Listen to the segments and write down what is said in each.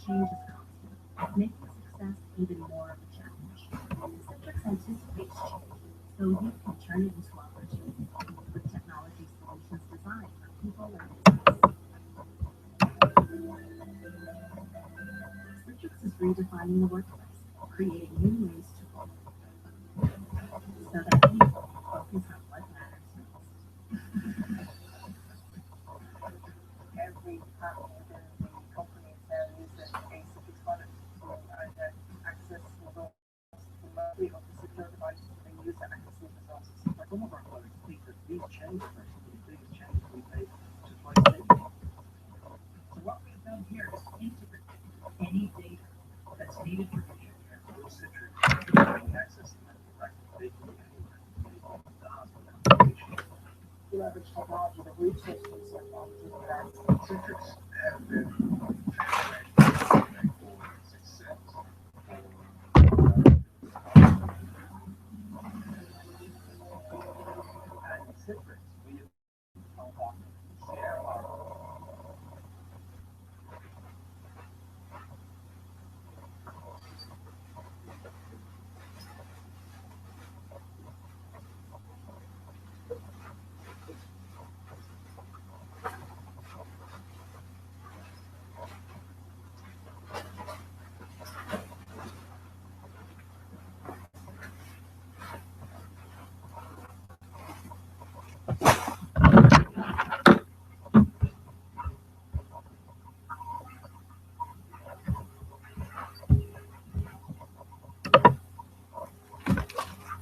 change is constant, making success even more of a challenge. Citrix anticipates change, so you can turn it into opportunity with technology solutions designed for people and business. Citrix is redefining the workplace, creating new ways to work so that people focus on what matters most. Every department within the company can use a Citrix product to either access results remotely or to secure devices and use to access these results. Like all of our clients think that these changes are actually the biggest changes we've made to twice daily. So what we've done here is integrate any data that's needed for behavior with Citrix to access the medical record. They can be anywhere, including the hospital application. To leverage technology to reach those research opportunities. Citrix has been transforming for success. At Citrix, we have share our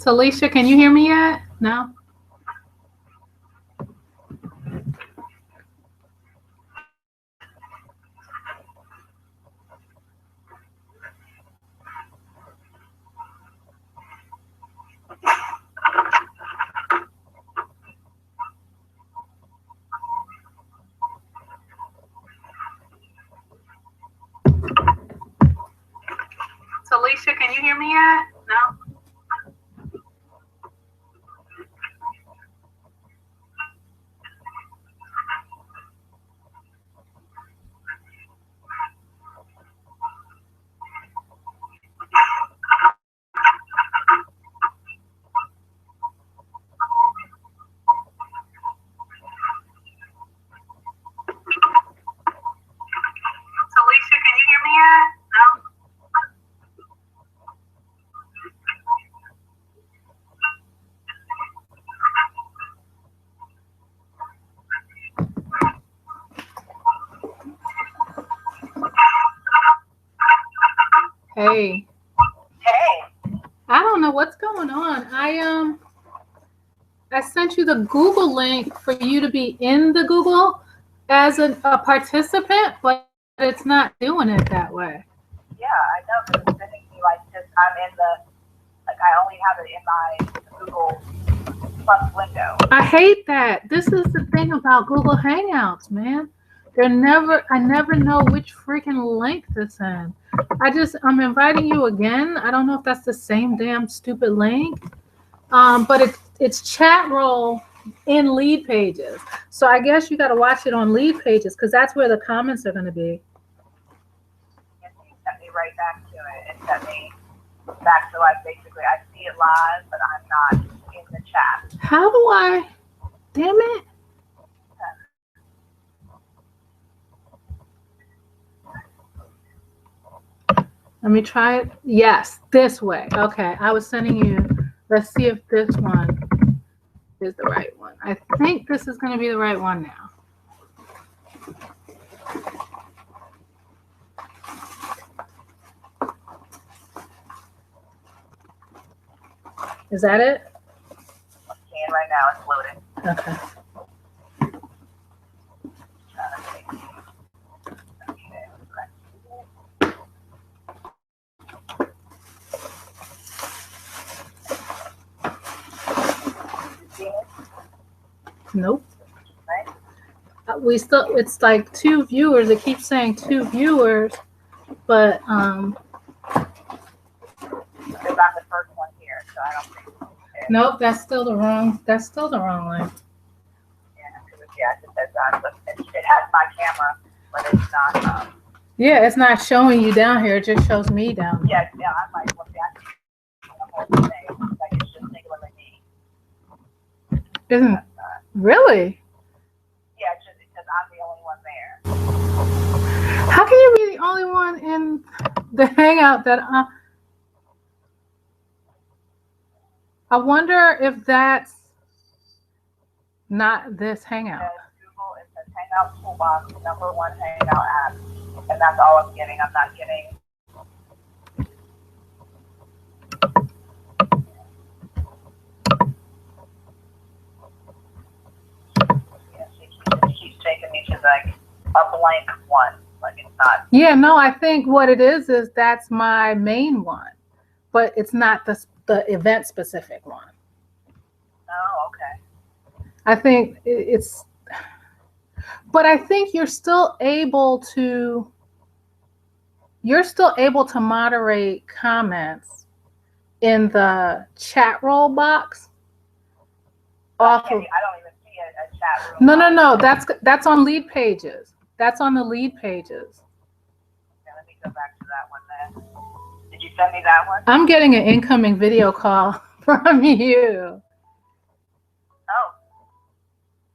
Talisha, can you hear me yet? No? Talisha, can you hear me yet? No? Talisha, can you hear me yet? No? Hey. Hey. I don't know what's going on. I sent you the Google link for you to be in the Google as a participant, but it's not doing it that way. Yeah, I know, but it's sending me like just I'm in the I only have it in my Google Plus window. I hate that. This is the thing about Google Hangouts, man. I never know which freaking link to send. I'm inviting you again. I don't know if that's the same damn stupid link. But it's chat roll in lead pages. So I guess you got to watch it on lead pages because that's where the comments are going to be. And you sent me right back to it. It sent me back to basically I see it live, but I'm not in the chat. How do I? Damn it. Let me try it. Yes, this way. Okay, I was sending you. Let's see if this one is the right one. I think this is going to be the right one now. Is that it? I'm seeing right now. It's loading. Okay. Nope. It's like 2 viewers. It keeps saying 2 viewers, but It's not the first one here, so I don't think. Nope, that's still the wrong link. Yeah, because it says it has my camera, but it's not. Yeah, it's not showing you down here. It just shows me down here. Yeah, I'm like, well, that's the whole thing. Like, it's just singularly me. Isn't That's not. really? Yeah, it's just because I'm the only one there. How can you be the only one in the hangout that I wonder if that's not this hangout. Google, it says Hangout Toolbox, #1 Hangout app, and that's all I'm getting. I'm not getting. Yeah, she keeps taking me to like a blank one, like it's not. Yeah, no, I think what it is that's my main one, but it's not the event specific one. Oh, okay. I think it's, but I think you're still able to moderate comments in the chat roll box. Off of, I don't even see a chat room. No. That's on lead pages. That's on the lead pages. Okay, let me go back to that one then. Did you send me that one? I'm getting an incoming video call from you. Oh,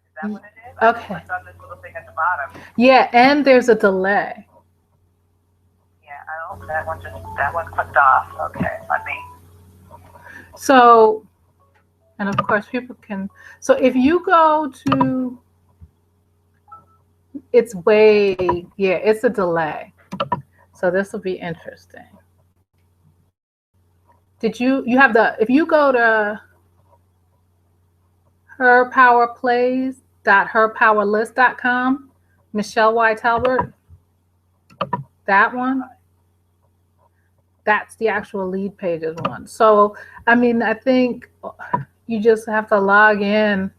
is that what it is? Okay. I saw this little thing at the bottom. Yeah, and there's a delay. Yeah, I don't. That one clicked off. Okay, let me. So, and of course people can, so if you go to, it's a delay. So this will be interesting. If you go to HerPowerList.com, Michelle Y. Talbert, that one, that's the actual lead pages one. So, I mean, I think you just have to log in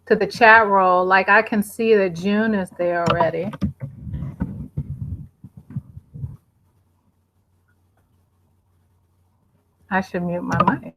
to the chat roll. Like I can see that June is there already. I should mute my mic.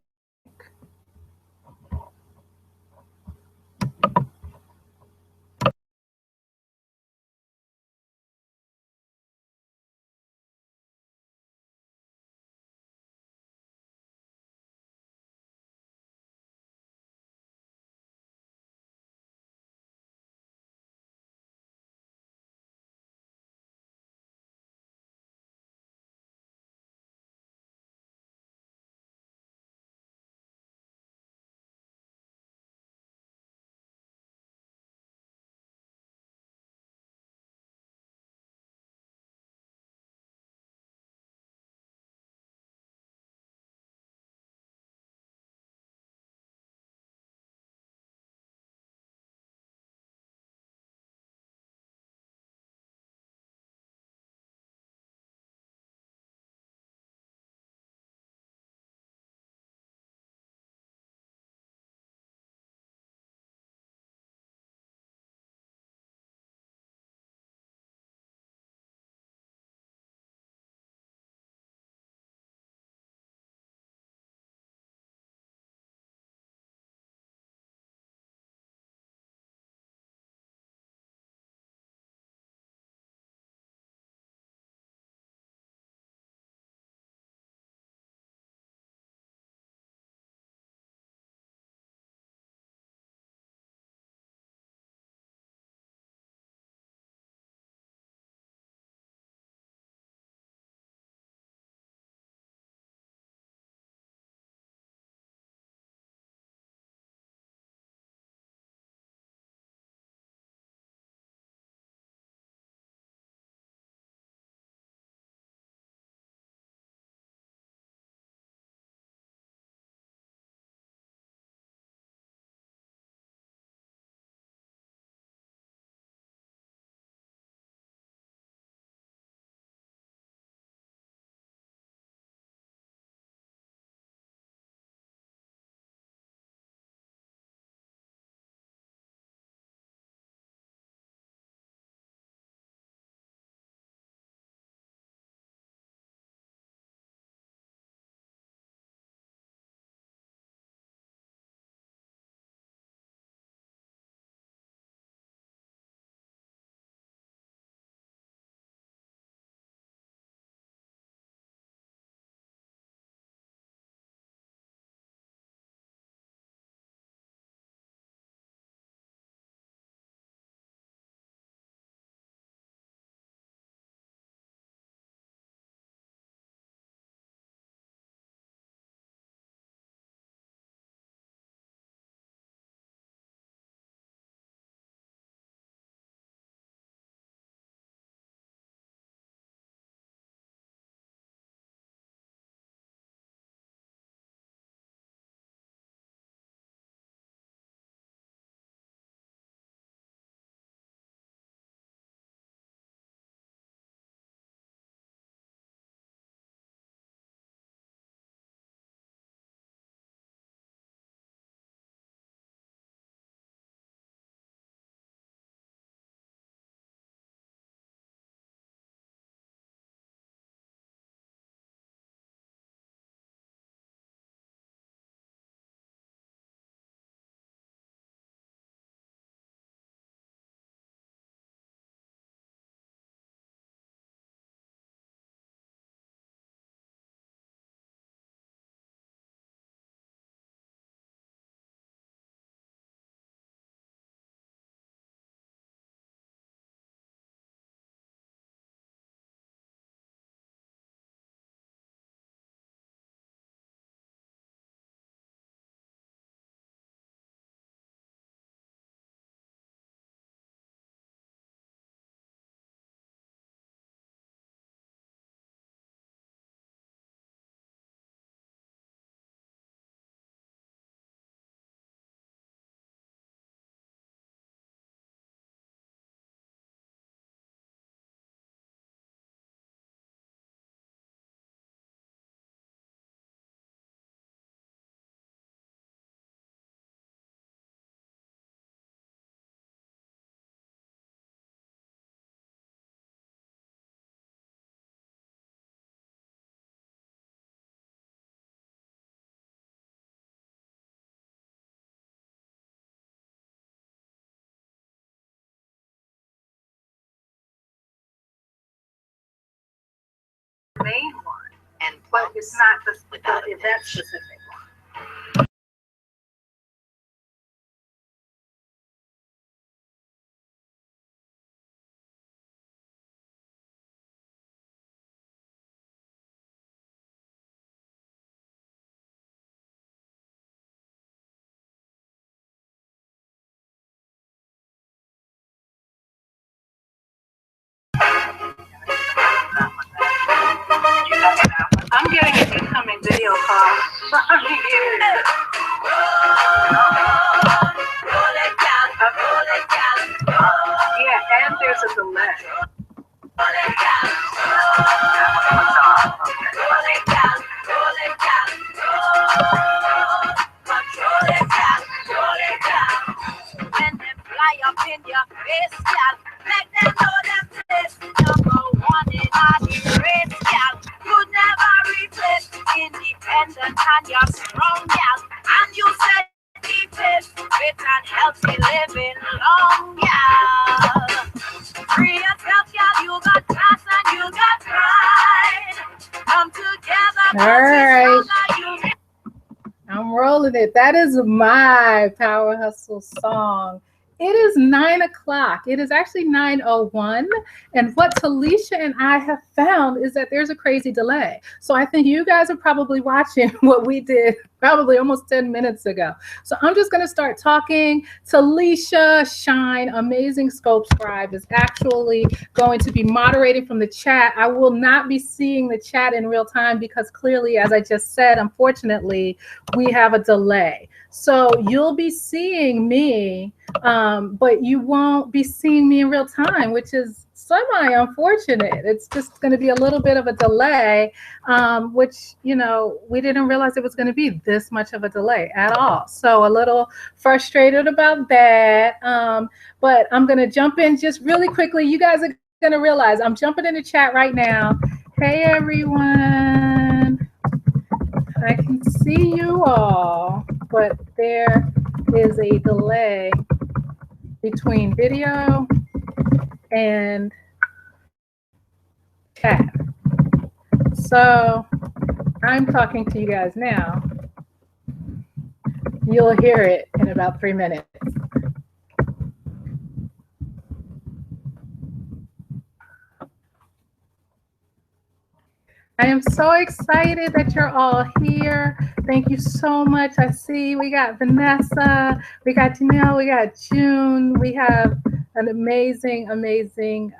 main one, but it's not the event specific one. I'm getting an incoming video call. Yeah, and there's a delay. When them fly up in your face, gal, make them know them this number one in all the race, gal. You never replace independent and you're strong, gal. And you said keep it fit and healthy living long, gal. Free yourself, gal. You got class and you got pride. Come together, All right. I'm rolling it. That is my Power Hustle song. It is 9 o'clock. It is actually 9:01. And what Talisha and I have found is that there's a crazy delay. So I think you guys are probably watching what we did probably almost 10 minutes ago. So I'm just going to start talking. Talisha Shine, Amazing Scope Scribe, is actually going to be moderating from the chat. I will not be seeing the chat in real time because clearly, as I just said, unfortunately, we have a delay. So you'll be seeing me, but you won't be seeing me in real time, which is semi-unfortunate. It's just going to be a little bit of a delay, which, you know, we didn't realize it was going to be this much of a delay at all. So a little frustrated about that. But I'm going to jump in just really quickly. You guys are going to realize I'm jumping in the chat right now. Hey, everyone. I can see you all, but there is a delay between video and chat. So I'm talking to you guys now. You'll hear it in about 3 minutes. I am so excited that you're all here. Thank you so much. I see we got Vanessa, we got Janelle, we got June. We have an amazing, amazing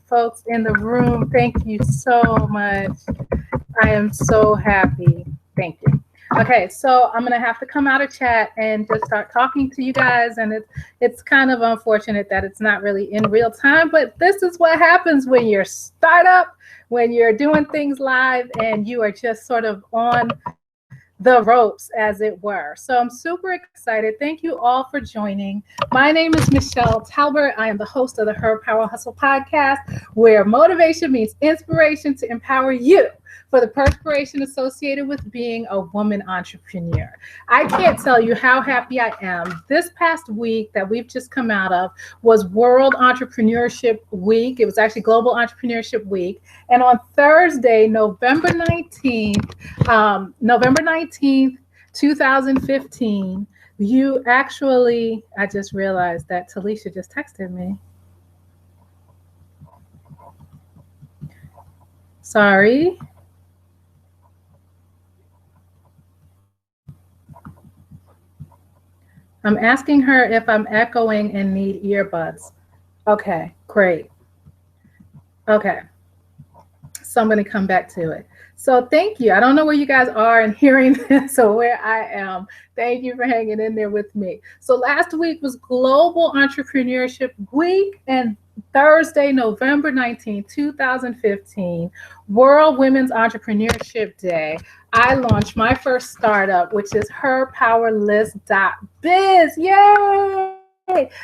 folks in the room. Thank you so much. I am so happy. Thank you. Okay, so I'm gonna have to come out of chat and just start talking to you guys, and it's kind of unfortunate that it's not really in real time, but this is what happens when you're startup, when you're doing things live and you are just sort of on the ropes, as it were. So I'm super excited. Thank you all for joining. My name is Michelle Talbert. I am the host of the Her Power Hustle podcast, where motivation meets inspiration to empower you for the perspiration associated with being a woman entrepreneur. I can't tell you how happy I am. This past week that we've just come out of was World Entrepreneurship Week. It was actually Global Entrepreneurship Week. And on Thursday, November 19th, 2015, you actually, I just realized that Talisha just texted me. Sorry. I'm asking her if I'm echoing and need earbuds. Okay, great. Okay, so I'm going to come back to it. So thank you. I don't know where you guys are in hearing this or where I am. Thank you for hanging in there with me. So last week was Global Entrepreneurship Week, and Thursday, November 19, 2015, World Women's Entrepreneurship Day, I launched my first startup, which is HerPowerList.Biz. Yay!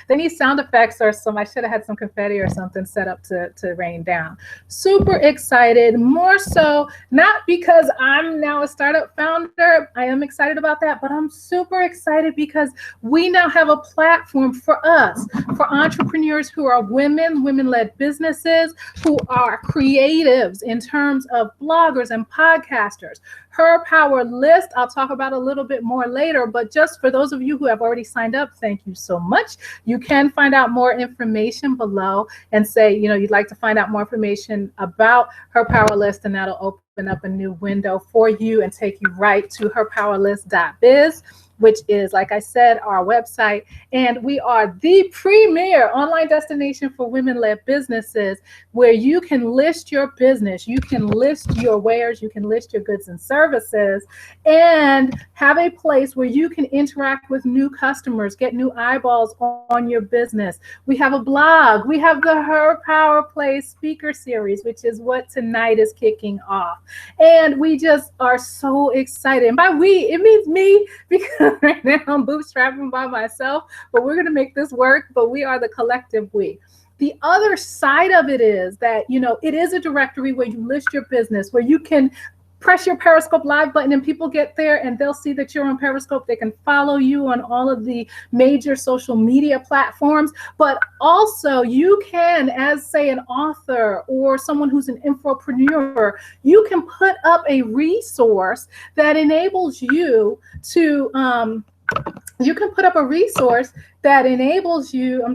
They need sound effects or I should have had some confetti or something set up to rain down. Super excited, more so, not because I'm now a startup founder. I am excited about that, but I'm super excited because we now have a platform for us, for entrepreneurs who are women-led businesses, who are creatives in terms of bloggers and podcasters. Her Power List, I'll talk about a little bit more later, but just for those of you who have already signed up, thank you so much. You can find out more information below and say, you'd like to find out more information about Her Power List, and that'll open up a new window for you and take you right to HerPowerList.Biz, which is, like I said, our website. And we are the premier online destination for women-led businesses, where you can list your business, you can list your wares, you can list your goods and services, and have a place where you can interact with new customers, get new eyeballs on your business. We have a blog. We have the Her Power Play speaker series, which is what tonight is kicking off. And we just are so excited. And by we, it means me, because right now I'm bootstrapping by myself, but we're going to make this work. But we are the collective we. The other side of it is that, it is a directory where you list your business, where you can press your Periscope live button and people get there and they'll see that you're on Periscope. They can follow you on all of the major social media platforms, but also you can, as say an author or someone who's an infopreneur, you can put up a resource that enables you to, I'm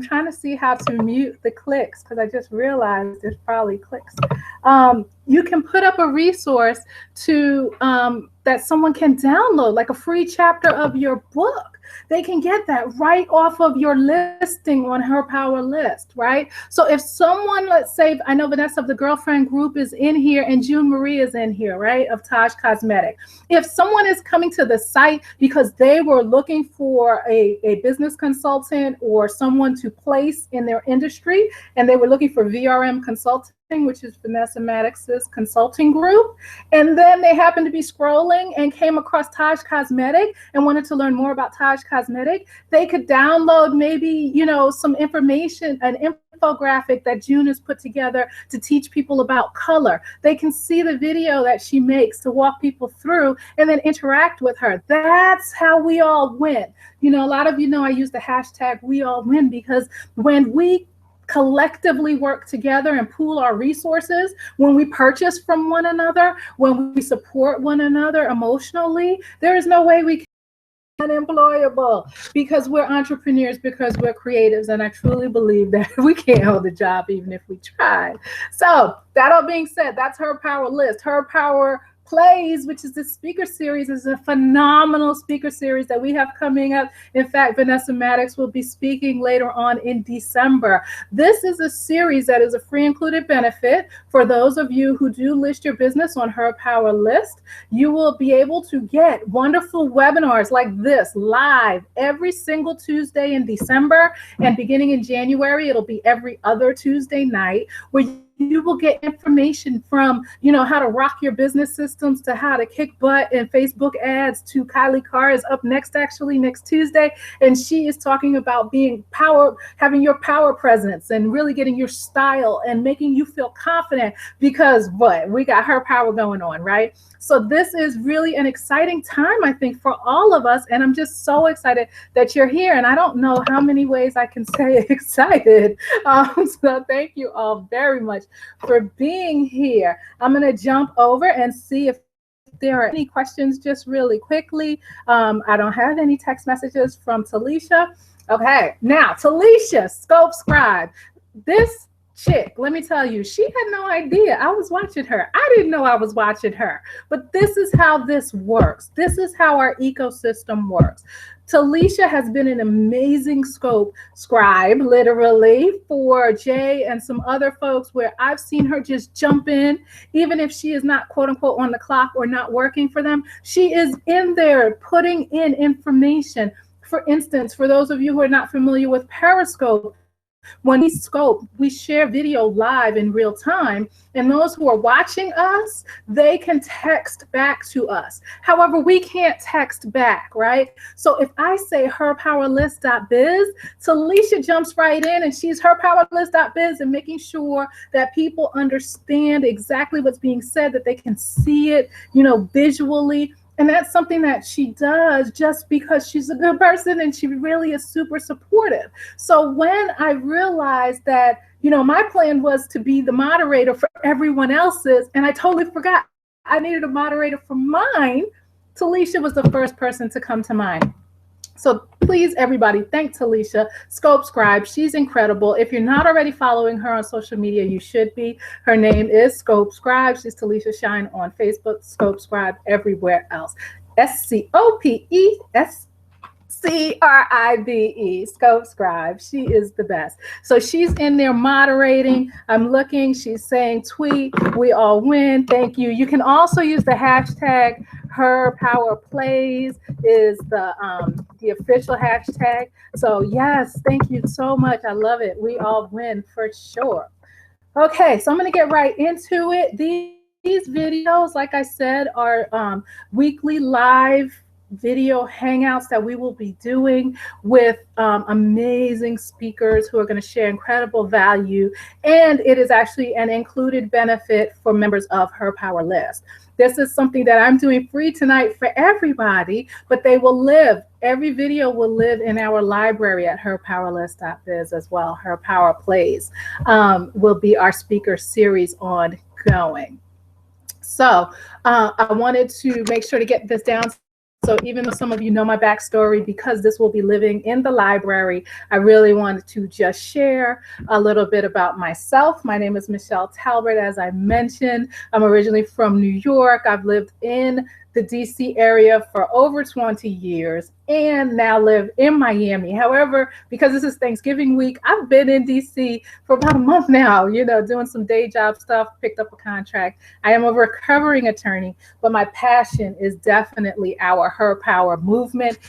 trying to see how to mute the clicks because I just realized there's probably clicks. You can put up a resource to that someone can download, like a free chapter of your book. They can get that right off of your listing on Her Power List, right? So if someone, let's say, I know Vanessa of the Girlfriend Group is in here and June Marie is in here, right, of Taj Cosmetic. If someone is coming to the site because they were looking for a business consultant or someone to place in their industry, and they were looking for VRM consulting, which is Vanessa Maddox's consulting group, and then they happened to be scrolling and came across Taj Cosmetic and wanted to learn more about Taj Cosmetic, they could download maybe, some information, an infographic that June has put together to teach people about color. They can see the video that she makes to walk people through and then interact with her. That's how we all win. A lot of I use the hashtag we all win, because when we collectively work together and pool our resources, when we purchase from one another, when we support one another emotionally, there is no way we can be unemployable, because we're entrepreneurs, because we're creatives, and I truly believe that we can't hold a job even if we tried. So that all being said, that's Her Power List. Her Power Plays, which is the speaker series, is a phenomenal speaker series that we have coming up. In fact, Vanessa Maddox will be speaking later on in December. This is a series that is a free included benefit for those of you who do list your business on Her Power List. You will be able to get wonderful webinars like this live every single Tuesday in December, and beginning in January, it'll be every other Tuesday night, where you will get information from, how to rock your business systems, to how to kick butt in Facebook ads, to Kylie Carr is up next, actually next Tuesday. And she is talking about having your power presence and really getting your style and making you feel confident, because we got her power going on, right? So this is really an exciting time, I think, for all of us. And I'm just so excited that you're here. And I don't know how many ways I can say excited. So thank you all very much for being here. I'm going to jump over and see if there are any questions just really quickly. I don't have any text messages from Talisha. Okay, now Talisha, Scope Scribe. This chick, let me tell you, she had no idea I was watching her. I didn't know I was watching her. But this is how this works. This is how our ecosystem works. Talisha has been an amazing scope scribe, literally, for Jay and some other folks, where I've seen her just jump in, even if she is not, quote unquote, on the clock or not working for them. She is in there putting in information. For instance, for those of you who are not familiar with Periscope, when we scope, we share video live in real time, and those who are watching us, they can text back to us. However, we can't text back, right? So if I say HerPowerList.Biz, Talisha jumps right in and she's HerPowerList.Biz and making sure that people understand exactly what's being said, that they can see it, visually. And that's something that she does just because she's a good person and she really is super supportive. So when I realized that, my plan was to be the moderator for everyone else's, and I totally forgot I needed a moderator for mine, Talisha was the first person to come to mind. So please, everybody, thank Talisha. Scope Scribe, she's incredible. If you're not already following her on social media, you should be. Her name is Scope Scribe. She's Talisha Shine on Facebook, Scope Scribe everywhere else. SCOPESCRIBE, Scope Scribe. She is the best. So she's in there moderating. I'm looking. She's saying, tweet, we all win. Thank you. You can also use the hashtag HerPowerPlays is the official hashtag. So yes, thank you so much. I love it. We all win for sure. Okay, so I'm going to get right into it. These videos, like I said, are weekly live video hangouts that we will be doing with amazing speakers who are going to share incredible value. And it is actually an included benefit for members of Her Power List. This is something that I'm doing free tonight for everybody, but they will live. Every video will live in our library at HerPowerList.Biz as well. Her Power Plays will be our speaker series ongoing. So I wanted to make sure to get this down. So even though some of you know my backstory, because this will be living in the library, I really wanted to just share a little bit about myself. My name is Michelle Talbert, as I mentioned. I'm originally from New York. I've lived in the DC area for over 20 years and now live in Miami. However, because this is Thanksgiving week, I've been in DC for about a month now, doing some day job stuff, picked up a contract. I am a recovering attorney, but my passion is definitely our Her Power movement,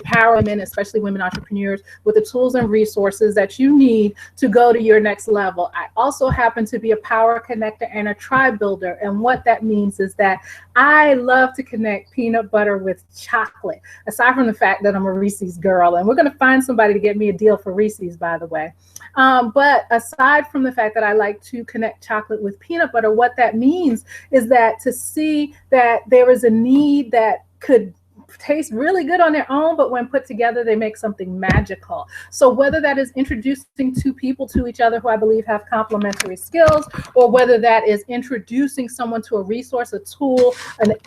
empower women, especially women entrepreneurs, with the tools and resources that you need to go to your next level. I also happen to be a power connector and a tribe builder. And what that means is that I love to connect peanut butter with chocolate, aside from the fact that I'm a Reese's girl. And we're going to find somebody to get me a deal for Reese's, by the way. But aside from the fact that I like to connect chocolate with peanut butter, what that means is that to see that there is a need that could taste really good on their own, but when put together, they make something magical. So whether that is introducing two people to each other who I believe have complementary skills, or whether that is introducing someone to a resource, a tool,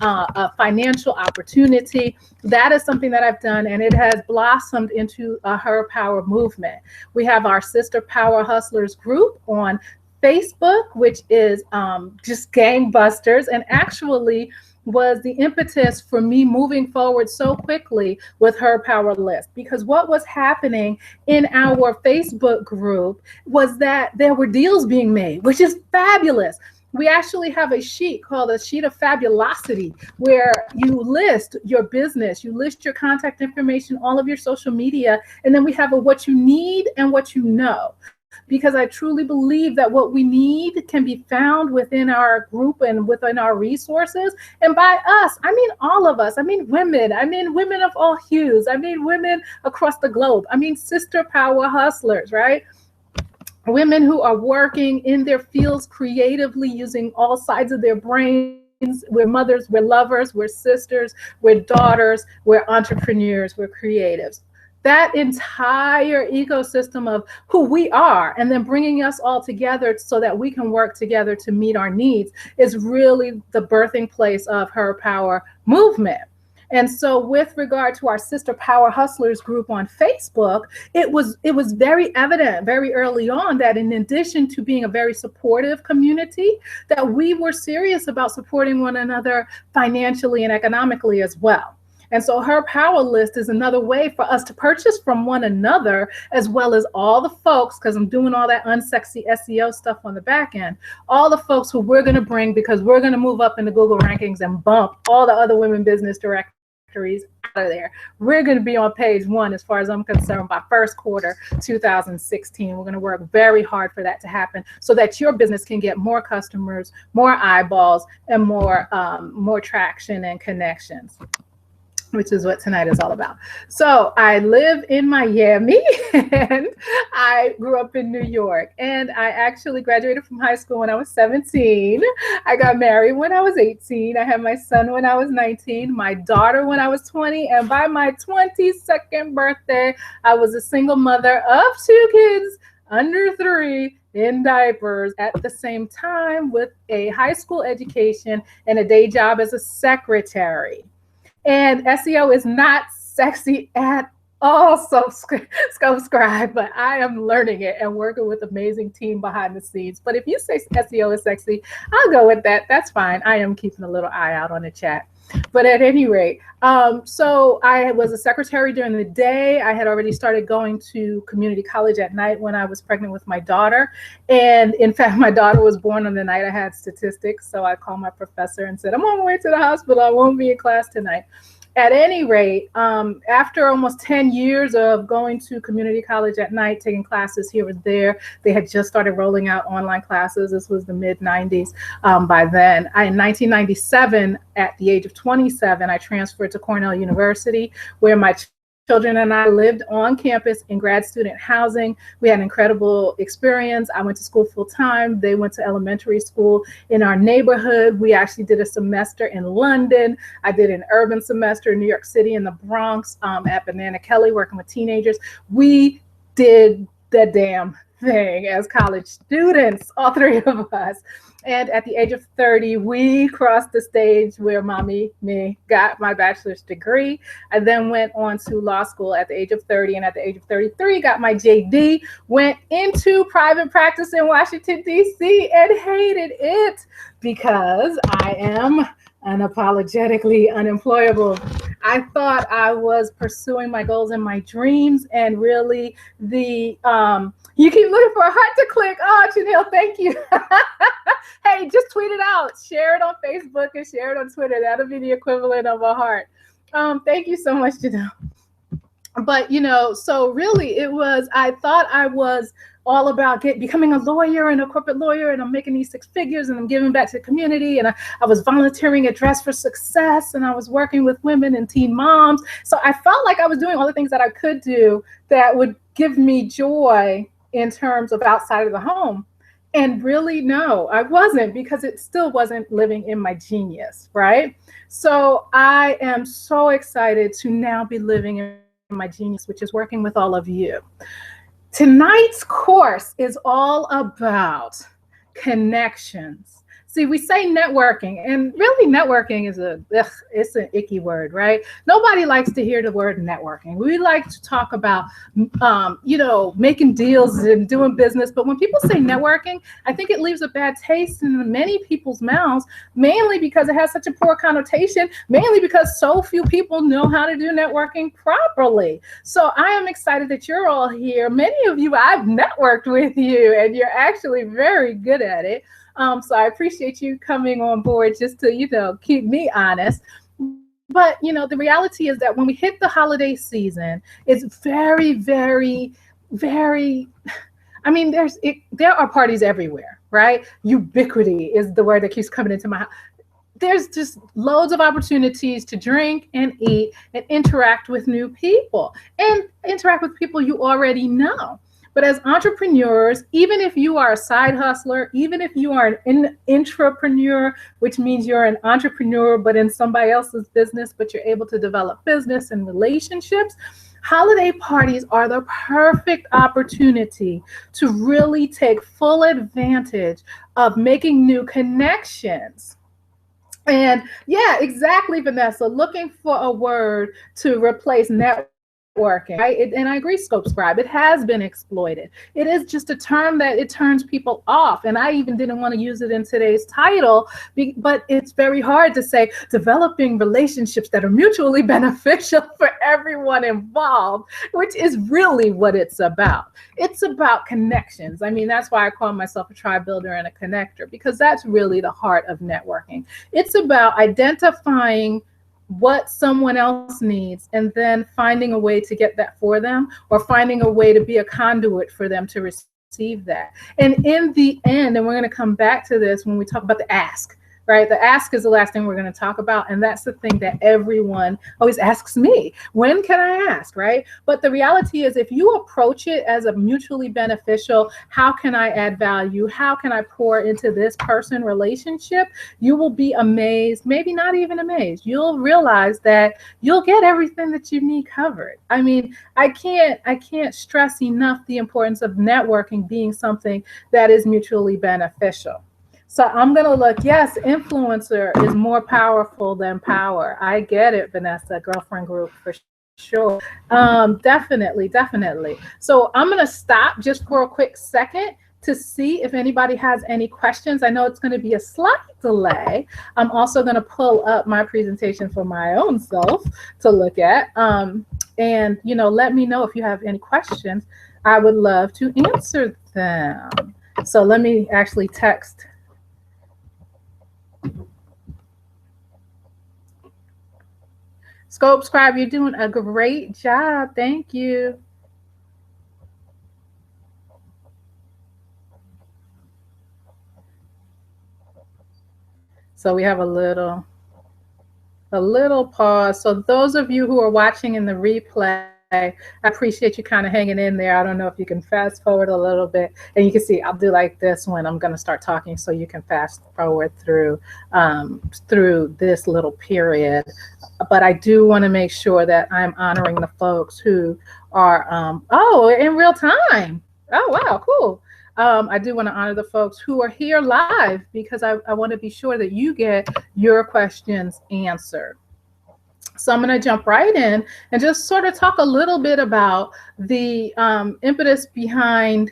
a financial opportunity, that is something that I've done, and it has blossomed into a Her Power movement. We have our Sister Power Hustlers group on Facebook, which is just gangbusters, and actually was the impetus for me moving forward so quickly with Her Power List. Because what was happening in our Facebook group was that there were deals being made, which is fabulous. We actually have a sheet called a sheet of fabulosity, where you list your business, you list your contact information, all of your social media, and then we have a what you need and what you know. Because I truly believe that what we need can be found within our group and within our resources. And by us, I mean all of us. I mean women of all hues. I mean women across the globe. I mean sister power hustlers, right? Women who are working in their fields creatively, using all sides of their brains. We're mothers, we're lovers, we're sisters, we're daughters, we're entrepreneurs, we're creatives. That entire ecosystem of who we are, and then bringing us all together so that we can work together to meet our needs, is really the birthing place of Her Power movement. And so with regard to our Sister Power Hustlers group on Facebook, it was very evident very early on that in addition to being a very supportive community, that we were serious about supporting one another financially and economically as well. And so Her Power List is another way for us to purchase from one another, as well as all the folks, because I'm doing all that unsexy SEO stuff on the back end, all the folks who we're going to bring, because we're going to move up in the Google rankings and bump all the other women business directors out of there. We're going to be on page one as far as I'm concerned by first quarter 2016. We're going to work very hard for that to happen so that your business can get more customers, more eyeballs, and more traction and connections, which is what tonight is all about. So I live in Miami and I grew up in New York, and I actually graduated from high school when I was 17. I got married when I was 18. I had my son when I was 19, my daughter when I was 20, and by my 22nd birthday, I was a single mother of 2 kids under 3 in diapers at the same time with a high school education and a day job as a secretary. And SEO is not sexy at all, so subscribe, but I am learning it and working with an amazing team behind the scenes. But if you say SEO is sexy, I'll go with that. That's fine. I am keeping a little eye out on the chat. But at any rate, so I was a secretary during the day. I had already started going to community college at night when I was pregnant with my daughter. And in fact, my daughter was born on the night I had statistics. So I called my professor and said, I'm on my way to the hospital. I won't be in class tonight. At any rate, after almost 10 years of going to community college at night, taking classes here and there, they had just started rolling out online classes. This was the mid-90s by then. In 1997, at the age of 27, I transferred to Cornell University, where my children and I lived on campus in grad student housing. We had an incredible experience. I went to school full time. They went to elementary school in our neighborhood. We actually did a semester in London. I did an urban semester in New York City in the Bronx at Banana Kelly, working with teenagers. We did the damn thing as college students, all 3 of us. And at the age of 30, we crossed the stage where me got my bachelor's degree. I then went on to law school at the age of 30, and at the age of 33, got my JD, went into private practice in Washington, D.C., and hated it because I am unapologetically unemployable. I thought I was pursuing my goals and my dreams, and really you keep looking for a heart to click. Oh, Janelle, thank you. Hey, just tweet it out, share it on Facebook, and share it on Twitter. That'll be the equivalent of a heart. Thank you so much, Janelle. But, so really I thought I was all about becoming a lawyer and a corporate lawyer, and I'm making these 6 figures, and I'm giving back to the community, and I was volunteering at Dress for Success, and I was working with women and teen moms. So I felt like I was doing all the things that I could do that would give me joy in terms of outside of the home. And really, no, I wasn't, because it still wasn't living in my genius, right? So I am so excited to now be living in my genius, which is working with all of you. Tonight's course is all about connections. See, we say networking, and really networking is it's an icky word, right? Nobody likes to hear the word networking. We like to talk about, making deals and doing business. But when people say networking, I think it leaves a bad taste in many people's mouths, mainly because it has such a poor connotation, mainly because so few people know how to do networking properly. So I am excited that you're all here. Many of you, I've networked with you, and you're actually very good at it. So I appreciate you coming on board just to, keep me honest. But, the reality is that when we hit the holiday season, it's very, very, very, there are parties everywhere, right? Ubiquity is the word that keeps coming into my house. There's just loads of opportunities to drink and eat and interact with new people and interact with people you already know. But as entrepreneurs, even if you are a side hustler, even if you are an intrapreneur, which means you're an entrepreneur, but in somebody else's business, but you're able to develop business and relationships, holiday parties are the perfect opportunity to really take full advantage of making new connections. And yeah, exactly, Vanessa, looking for a word to replace networking. Right? And I agree, Scopescribe. It has been exploited. It is just a term that it turns people off. And I even didn't want to use it in today's title, but it's very hard to say developing relationships that are mutually beneficial for everyone involved, which is really what it's about. It's about connections. That's why I call myself a tribe builder and a connector, because that's really the heart of networking. It's about identifying what someone else needs and then finding a way to get that for them, or finding a way to be a conduit for them to receive that. And in the end, and we're going to come back to this when we talk about the ask, right? The ask is the last thing we're going to talk about. And that's the thing that everyone always asks me, when can I ask, right? But the reality is, if you approach it as a mutually beneficial, how can I add value? How can I pour into this person relationship? You will be amazed, maybe not even amazed. You'll realize that you'll get everything that you need covered. I mean, I can't stress enough the importance of networking being something that is mutually beneficial. So I'm going to look, yes, influencer is more powerful than power. I get it, Vanessa, girlfriend group for sure. Definitely, definitely. So I'm going to stop just for a quick second to see if anybody has any questions. I know it's going to be a slight delay. I'm also going to pull up my presentation for my own self to look at. And, you know, let me know if you have any questions. I would love to answer them. So let me actually text. Scope Scribe, you're doing a great job. Thank you. So we have a little pause. So those of you who are watching in the replay, I appreciate you kind of hanging in there. I don't know if you can fast forward a little bit, and you can see I'll do like this when I'm going to start talking, so you can fast forward through this little period. But I do want to make sure that I'm honoring the folks who are in real time. Oh wow, cool. I do want to honor the folks who are here live, because I want to be sure that you get your questions answered. So I'm going to jump right in and just sort of talk a little bit about the impetus behind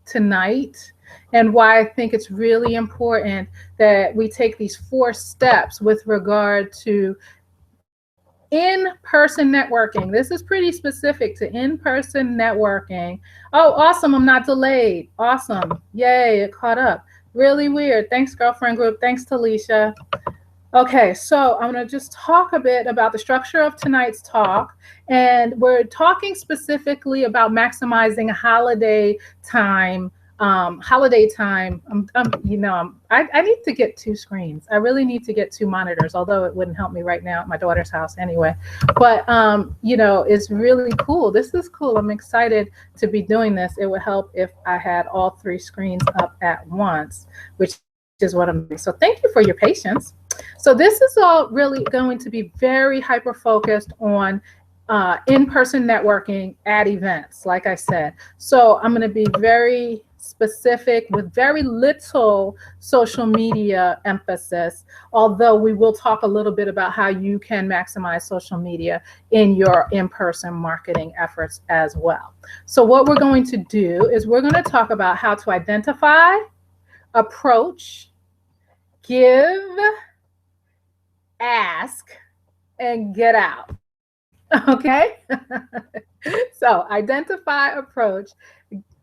tonight, and why I think it's really important that we take these 4 steps with regard to in-person networking. This is pretty specific to in-person networking. Oh, awesome. I'm not delayed. Awesome. Yay, it caught up. Really weird. Thanks, girlfriend group. Thanks, Talisha. Okay, so I'm going to just talk a bit about the structure of tonight's talk. And we're talking specifically about maximizing holiday time. I need to get 2 screens. I really need to get 2 monitors, although it wouldn't help me right now at my daughter's house anyway. But, it's really cool. This is cool. I'm excited to be doing this. It would help if I had all 3 screens up at once, which is what I'm doing. So thank you for your patience. So this is all really going to be very hyper-focused on in-person networking at events, like I said. So I'm going to be very specific with very little social media emphasis, although we will talk a little bit about how you can maximize social media in your in-person marketing efforts as well. So what we're going to do is we're going to talk about how to identify, approach, give, ask, and get out. Okay? So identify, approach,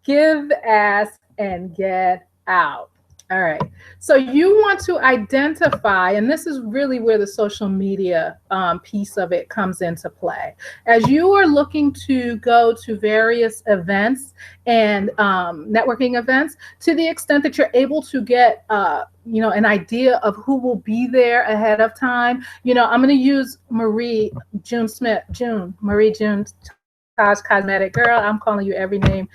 give, ask, and get out. All right. So you want to identify, and this is really where the social media piece of it comes into play. As you are looking to go to various events and networking events, to the extent that you're able to get an idea of who will be there ahead of time. I'm going to use Marie June, Taj Cosmetic. Girl, I'm calling you every name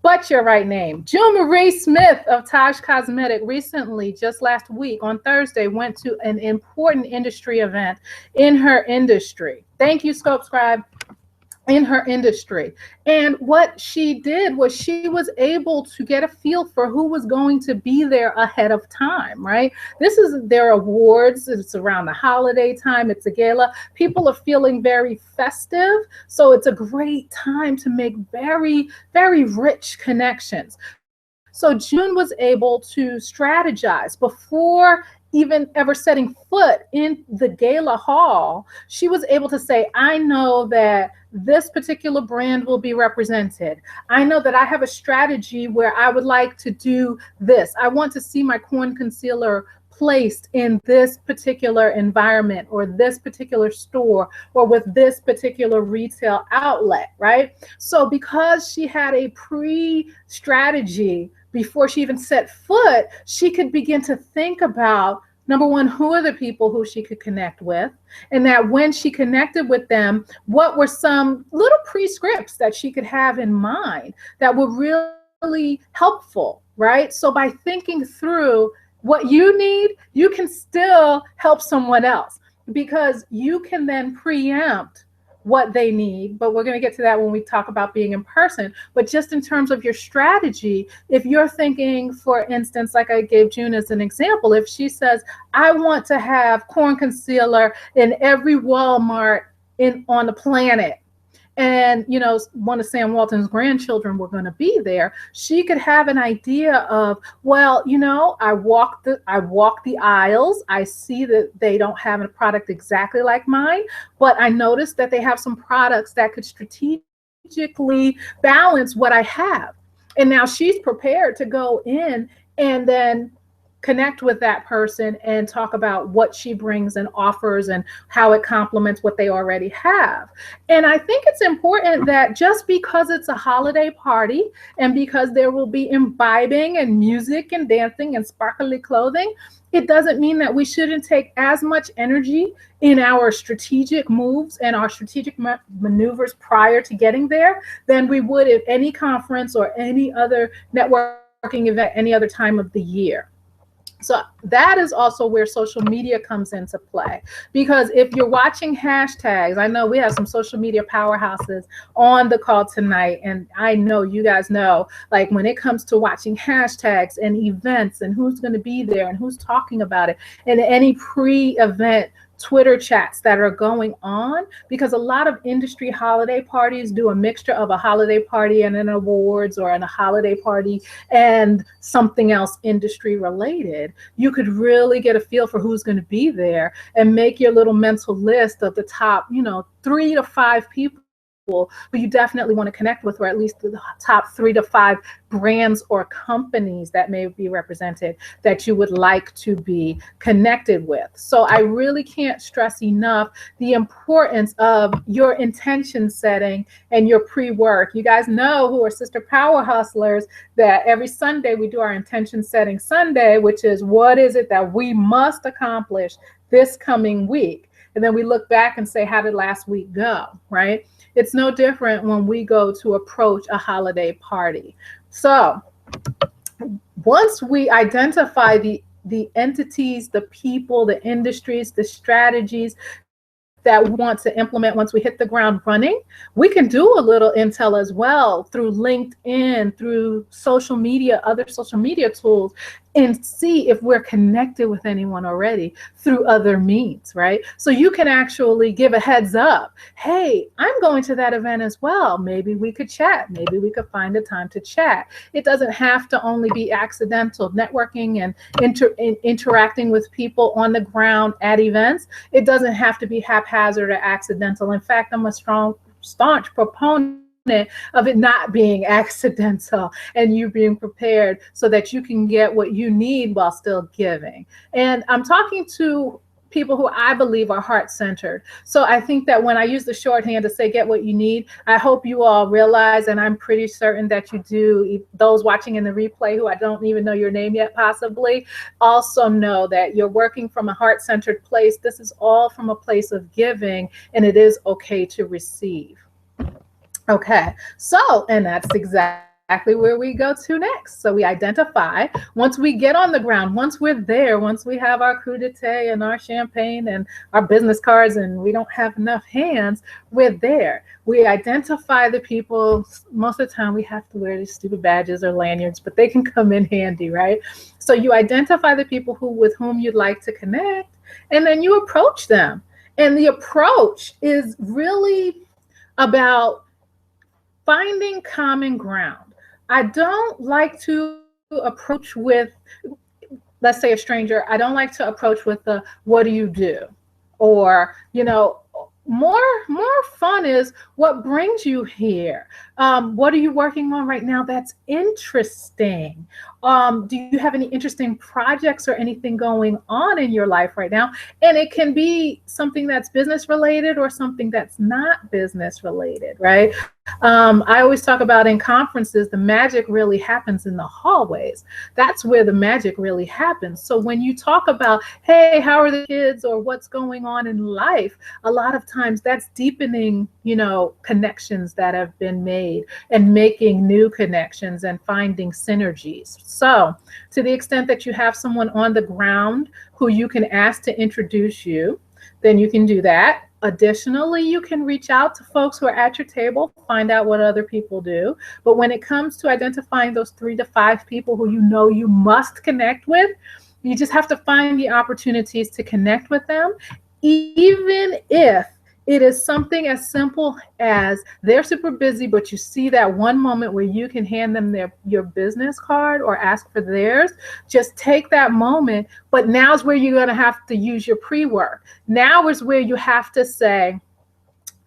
but your right name. June Marie Smith of Taj Cosmetic recently, just last week on Thursday, went to an important industry event in her industry. Thank you, Scope Scribe. In her industry. And what she did was she was able to get a feel for who was going to be there ahead of time, right? This is their awards. It's around the holiday time. It's a gala. People are feeling very festive. So it's a great time to make very, very rich connections. So June was able to strategize before even ever setting foot in the gala hall. She was able to say, I know that this particular brand will be represented. I know that I have a strategy where I would like to do this. I want to see my corn concealer placed in this particular environment or this particular store or with this particular retail outlet, right? So because she had a pre-strategy before she even set foot, she could begin to think about, number one, who are the people who she could connect with? And that when she connected with them, what were some little pre-scripts that she could have in mind that were really helpful, right? So by thinking through what you need, you can still help someone else because you can then preempt what they need. But we're going to get to that when we talk about being in person. But just in terms of your strategy, if you're thinking, for instance, like I gave June as an example, if she says, I want to have corn concealer in every Walmart on the planet, and one of Sam Walton's grandchildren were going to be there, she could have an idea of, well, I walk the aisles, I see that they don't have a product exactly like mine, but I noticed that they have some products that could strategically balance what I have. And now she's prepared to go in and then connect with that person and talk about what she brings and offers and how it complements what they already have. And I think it's important that just because it's a holiday party and because there will be imbibing and music and dancing and sparkly clothing, it doesn't mean that we shouldn't take as much energy in our strategic moves and our strategic maneuvers prior to getting there than we would at any conference or any other networking event any other time of the year. So that is also where social media comes into play, because if you're watching hashtags, I know we have some social media powerhouses on the call tonight, and I know you guys know, like when it comes to watching hashtags and events and who's going to be there and who's talking about it and any pre-event Twitter chats that are going on, because a lot of industry holiday parties do a mixture of a holiday party and an awards or a holiday party and something else industry related. You could really get a feel for who's going to be there and make your little mental list of the top, 3 to 5 people who you definitely want to connect with, or at least the top 3 to 5 brands or companies that may be represented that you would like to be connected with. So I really can't stress enough the importance of your intention setting and your pre-work. You guys know, who are Sister Power Hustlers, that every Sunday we do our intention setting Sunday, which is what is it that we must accomplish this coming week? And then we look back and say, how did last week go, right? It's no different when we go to approach a holiday party. So once we identify the entities, the people, the industries, the strategies that we want to implement once we hit the ground running, we can do a little intel as well through LinkedIn, through social media, other social media tools, and see if we're connected with anyone already through other means, right? So you can actually give a heads up. Hey, I'm going to that event as well. Maybe we could chat. Maybe we could find a time to chat. It doesn't have to only be accidental. Networking and interacting with people on the ground at events, it doesn't have to be haphazard or accidental. In fact, I'm a staunch proponent of it not being accidental and you being prepared so that you can get what you need while still giving. And I'm talking to people who I believe are heart-centered. So I think that when I use the shorthand to say get what you need, I hope you all realize, and I'm pretty certain that you do, those watching in the replay who I don't even know your name yet possibly, also know that you're working from a heart-centered place. This is all from a place of giving, and it is okay to receive. Okay, so, and that's exactly where we go to next. So we identify, once we get on the ground, once we're there, once we have our crudité and our champagne and our business cards and we don't have enough hands, we're there. We identify the people. Most of the time we have to wear these stupid badges or lanyards, but they can come in handy, right? So you identify the people with whom you'd like to connect, and then you approach them. And the approach is really about finding common ground. I don't like to approach with, let's say a stranger, I don't like to approach with the, what do you do? Or, more fun is, what brings you here? What are you working on right now that's interesting? Do you have any interesting projects or anything going on in your life right now? And it can be something that's business related or something that's not business related, right? I always talk about in conferences, the magic really happens in the hallways. That's where the magic really happens. So when you talk about, hey, how are the kids or what's going on in life, a lot of times that's deepening, connections that have been made and making new connections and finding synergies. So to the extent that you have someone on the ground who you can ask to introduce you, then you can do that. Additionally, you can reach out to folks who are at your table, find out what other people do. But when it comes to identifying those 3 to 5 people who you must connect with, you just have to find the opportunities to connect with them, even if it is something as simple as they're super busy, but you see that one moment where you can hand them your business card or ask for theirs. Just take that moment. But now's where you're going to have to use your pre-work. Now is where you have to say,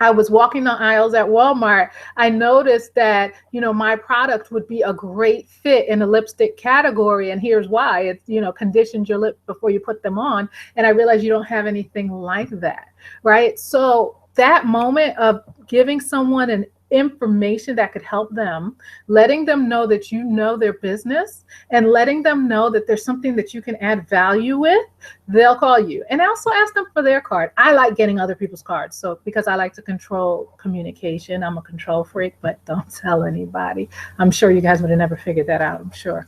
I was walking the aisles at Walmart. I noticed that, my product would be a great fit in the lipstick category. And here's why. It's, conditions your lip before you put them on. And I realized you don't have anything like that, right? So that moment of giving someone an information that could help them, letting them know that you know their business and letting them know that there's something that you can add value with, they'll call you. And also ask them for their card. I like getting other people's cards. So because I like to control communication, I'm a control freak, but don't tell anybody. I'm sure you guys would have never figured that out, I'm sure.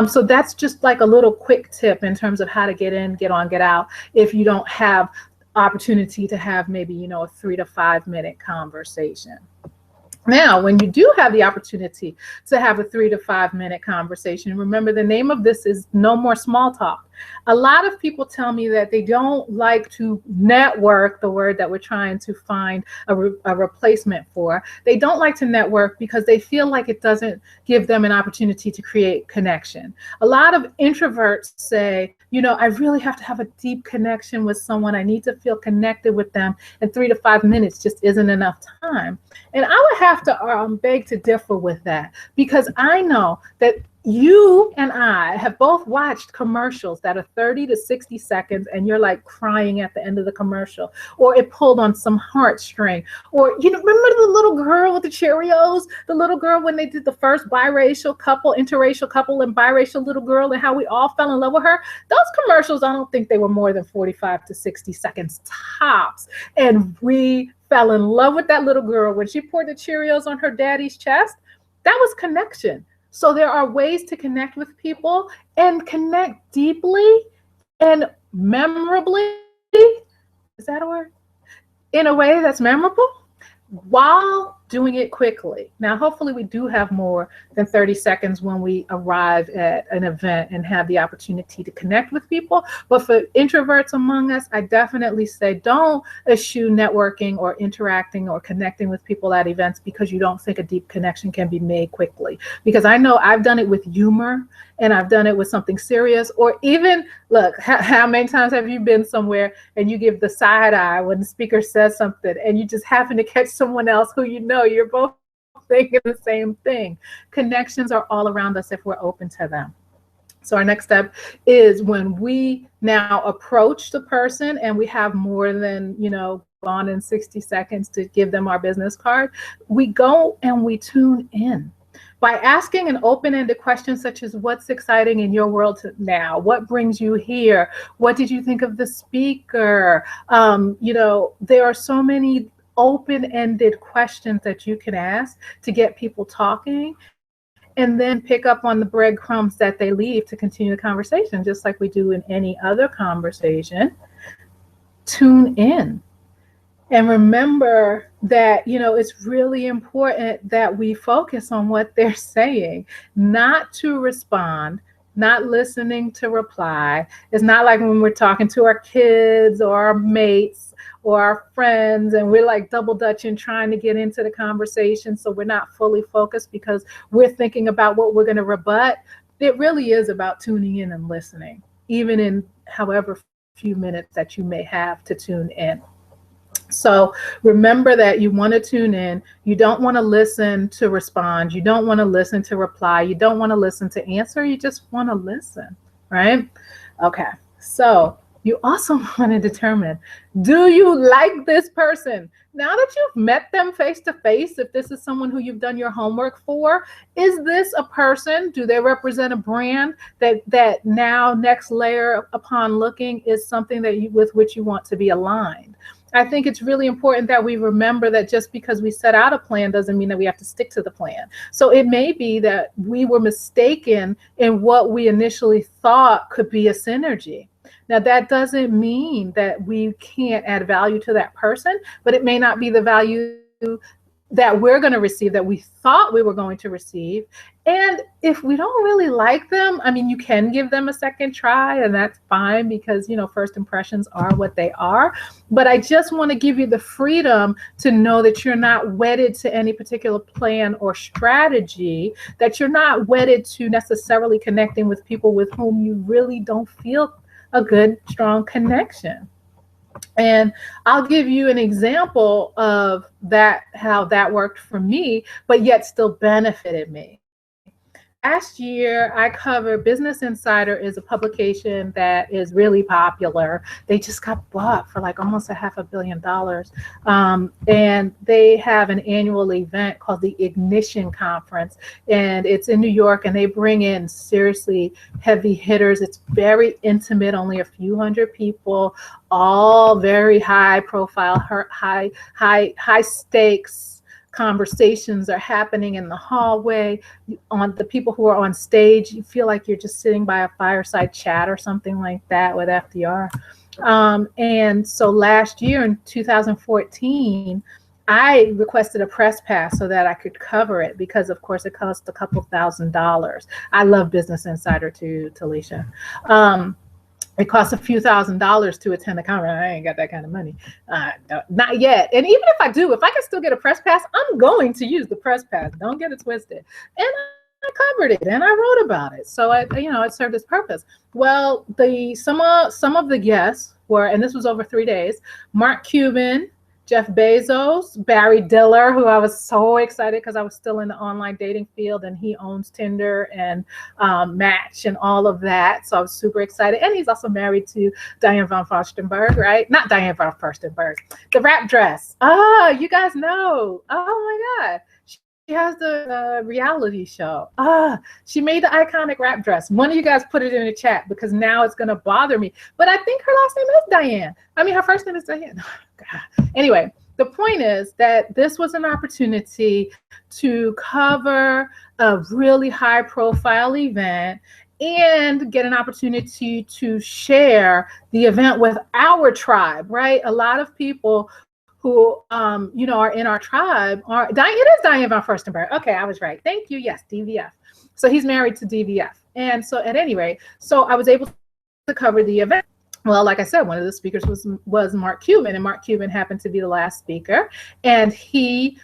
So that's just like a little quick tip in terms of how to get in, get on, get out if you don't have opportunity to have maybe, a 3 to 5 minute conversation. Now, when you do have the opportunity to have a 3 to 5 minute conversation, remember the name of this is no more small talk. A lot of people tell me that they don't like to network, the word that we're trying to find a replacement for. They don't like to network because they feel like it doesn't give them an opportunity to create connection. A lot of introverts say, I really have to have a deep connection with someone. I need to feel connected with them, and 3 to 5 minutes just isn't enough time. And I would have to beg to differ with that, because I know that you and I have both watched commercials that are 30 to 60 seconds and you're like crying at the end of the commercial, or it pulled on some heartstring, or remember the little girl with the Cheerios, the little girl when they did the first interracial couple and biracial little girl, and how we all fell in love with her. Those commercials, I don't think they were more than 45 to 60 seconds tops, and we fell in love with that little girl when she poured the Cheerios on her daddy's chest. That was connection. So there are ways to connect with people and connect deeply and memorably. Is that a word? In a way that's memorable while doing it quickly. Now, hopefully we do have more than 30 seconds when we arrive at an event and have the opportunity to connect with people. But for introverts among us, I definitely say don't eschew networking or interacting or connecting with people at events because you don't think a deep connection can be made quickly. Because I know I've done it with humor, and I've done it with something serious, or even, look, how many times have you been somewhere and you give the side eye when the speaker says something and you just happen to catch someone else who you're both thinking the same thing. Connections are all around us if we're open to them. So our next step is when we now approach the person and we have more than, gone in 60 seconds to give them our business card, we go and we tune in. By asking an open-ended question such as, what's exciting in your world now? What brings you here? What did you think of the speaker? There are so many open-ended questions that you can ask to get people talking, and then pick up on the breadcrumbs that they leave to continue the conversation, just like we do in any other conversation. Tune in. And remember that, it's really important that we focus on what they're saying, not to respond, not listening to reply. It's not like when we're talking to our kids or our mates or our friends and we're like double dutching trying to get into the conversation, so we're not fully focused because we're thinking about what we're going to rebut. It really is about tuning in and listening, even in however few minutes that you may have to tune in. So remember that you want to tune in. You don't want to listen to respond. You don't want to listen to reply. You don't want to listen to answer. You just want to listen, right? Okay. So you also want to determine, do you like this person? Now that you've met them face to face, if this is someone who you've done your homework for, is this a person? Do they represent a brand that now next layer upon looking is something that with which you want to be aligned? I think it's really important that we remember that just because we set out a plan doesn't mean that we have to stick to the plan. So it may be that we were mistaken in what we initially thought could be a synergy. Now, that doesn't mean that we can't add value to that person, but it may not be the value that we're going to receive that we thought we were going to receive. And if we don't really like them, I mean, you can give them a second try, and that's fine because, you know, first impressions are what they are. But I just want to give you the freedom to know that you're not wedded to any particular plan or strategy, that you're not wedded to necessarily connecting with people with whom you really don't feel a good, strong connection. And I'll give you an example of that, how that worked for me, but yet still benefited me. Last year, I covered Business Insider is a publication that is really popular. They just got bought for like almost $500 million. And they have an annual event called the Ignition Conference. And it's in New York, and they bring in seriously heavy hitters. It's very intimate, only a few hundred people, all very high profile, high stakes. Conversations are happening in the hallway. On the people who are on stage, you feel like you're just sitting by a fireside chat or something like that with FDR. And so last year in 2014, I requested a press pass so that I could cover it because, of course, it cost a couple $1,000s. I love Business Insider too, Talisha. It costs a few $1,000s to attend the conference. I ain't got that kind of money. Not yet. And even if I do, if I can still get a press pass, I'm going to use the press pass. Don't get it twisted. And I covered it and I wrote about it. So it served its purpose. Well, some of the guests were, and this was over 3 days, Mark Cuban, Jeff Bezos, Barry Diller, who I was so excited because I was still in the online dating field, and he owns Tinder and Match and all of that. So I was super excited. And he's also married to Diane von Furstenberg, right? Not Diane von Furstenberg, the wrap dress. Oh, you guys know. Oh my God. She has the reality show. She made the iconic wrap dress. One of you guys put it in the chat because now it's going to bother me. But I think her last name is Diane. I mean, her first name is Diane. God. Anyway, the point is that this was an opportunity to cover a really high profile event and get an opportunity to share the event with our tribe, right? A lot of people who are in our tribe are it is Diane von Furstenberg. Okay, I was right. Thank you. Yes, DVF. So he's married to DVF. And so at any rate, so I was able to cover the event. Well, like I said, one of the speakers was Mark Cuban, and Mark Cuban happened to be the last speaker. And he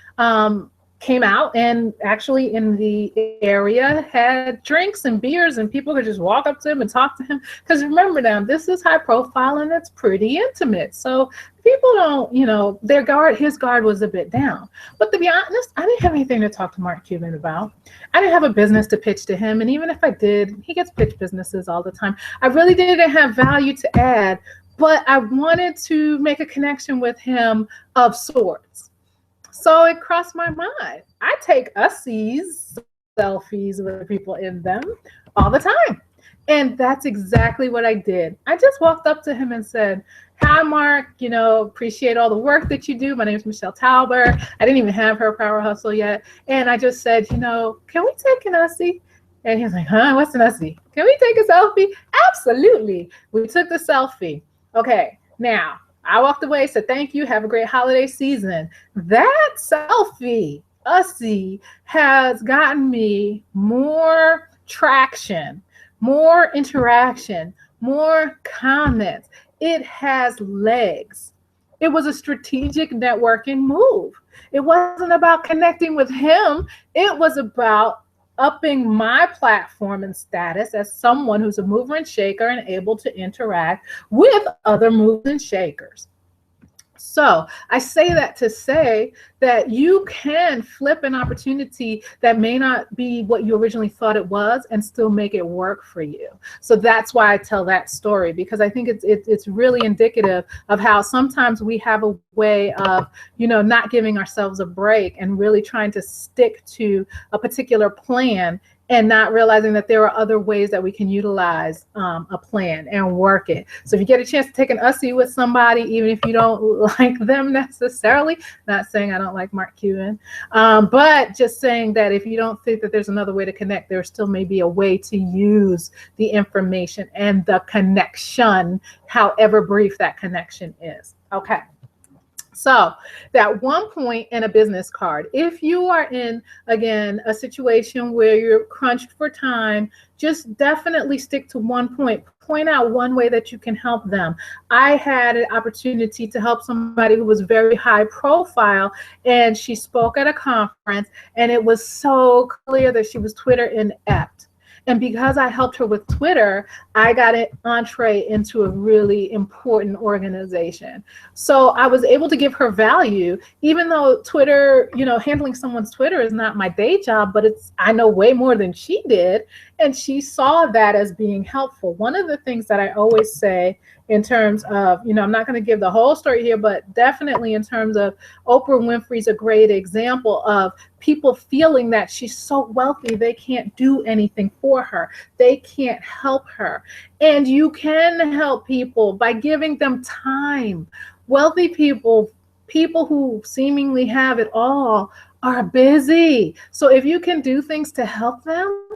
came out and actually in the area had drinks and beers, and people could just walk up to him and talk to him. Because remember now, this is high profile and it's pretty intimate. So people don't, his guard was a bit down. But to be honest, I didn't have anything to talk to Mark Cuban about. I didn't have a business to pitch to him. And even if I did, he gets pitch businesses all the time. I really didn't have value to add, but I wanted to make a connection with him of sorts. So it crossed my mind. I take Ussies selfies with people in them all the time. And that's exactly what I did. I just walked up to him and said, "Hi, Mark, appreciate all the work that you do. My name is Michelle Talbert." I didn't even have her Power Hustle yet. And I just said, "Can we take an Ussie?" And he was like, "Huh, what's an Ussie? Can we take a selfie?" Absolutely. We took the selfie. Okay, now, I walked away, said, "Thank you. Have a great holiday season." That selfie, Ussie, has gotten me more traction, more interaction, more comments. It has legs. It was a strategic networking move. It wasn't about connecting with him. It was about upping my platform and status as someone who's a mover and shaker and able to interact with other movers and shakers. So I say that to say that you can flip an opportunity that may not be what you originally thought it was and still make it work for you. So that's why I tell that story, because I think it's really indicative of how sometimes we have a way of, not giving ourselves a break and really trying to stick to a particular plan and not realizing that there are other ways that we can utilize a plan and work it. So if you get a chance to take an USSI with somebody, even if you don't like them necessarily, not saying I don't like Mark Cuban, but just saying that if you don't think that there's another way to connect, there still may be a way to use the information and the connection, however brief that connection is. Okay. So that one point in a business card, if you are in, again, a situation where you're crunched for time, just definitely stick to one point. Point out one way that you can help them. I had an opportunity to help somebody who was very high profile, and she spoke at a conference, and it was so clear that she was Twitter inept. And because I helped her with Twitter, I got an entree into a really important organization. So I was able to give her value, even though Twitter, handling someone's Twitter is not my day job, but I know way more than she did. And she saw that as being helpful. One of the things that I always say in terms of, I'm not going to give the whole story here, but definitely in terms of Oprah Winfrey's a great example of people feeling that she's so wealthy, they can't do anything for her. They can't help her. And you can help people by giving them time. Wealthy people who seemingly have it all, are busy. So if you can do things to help them,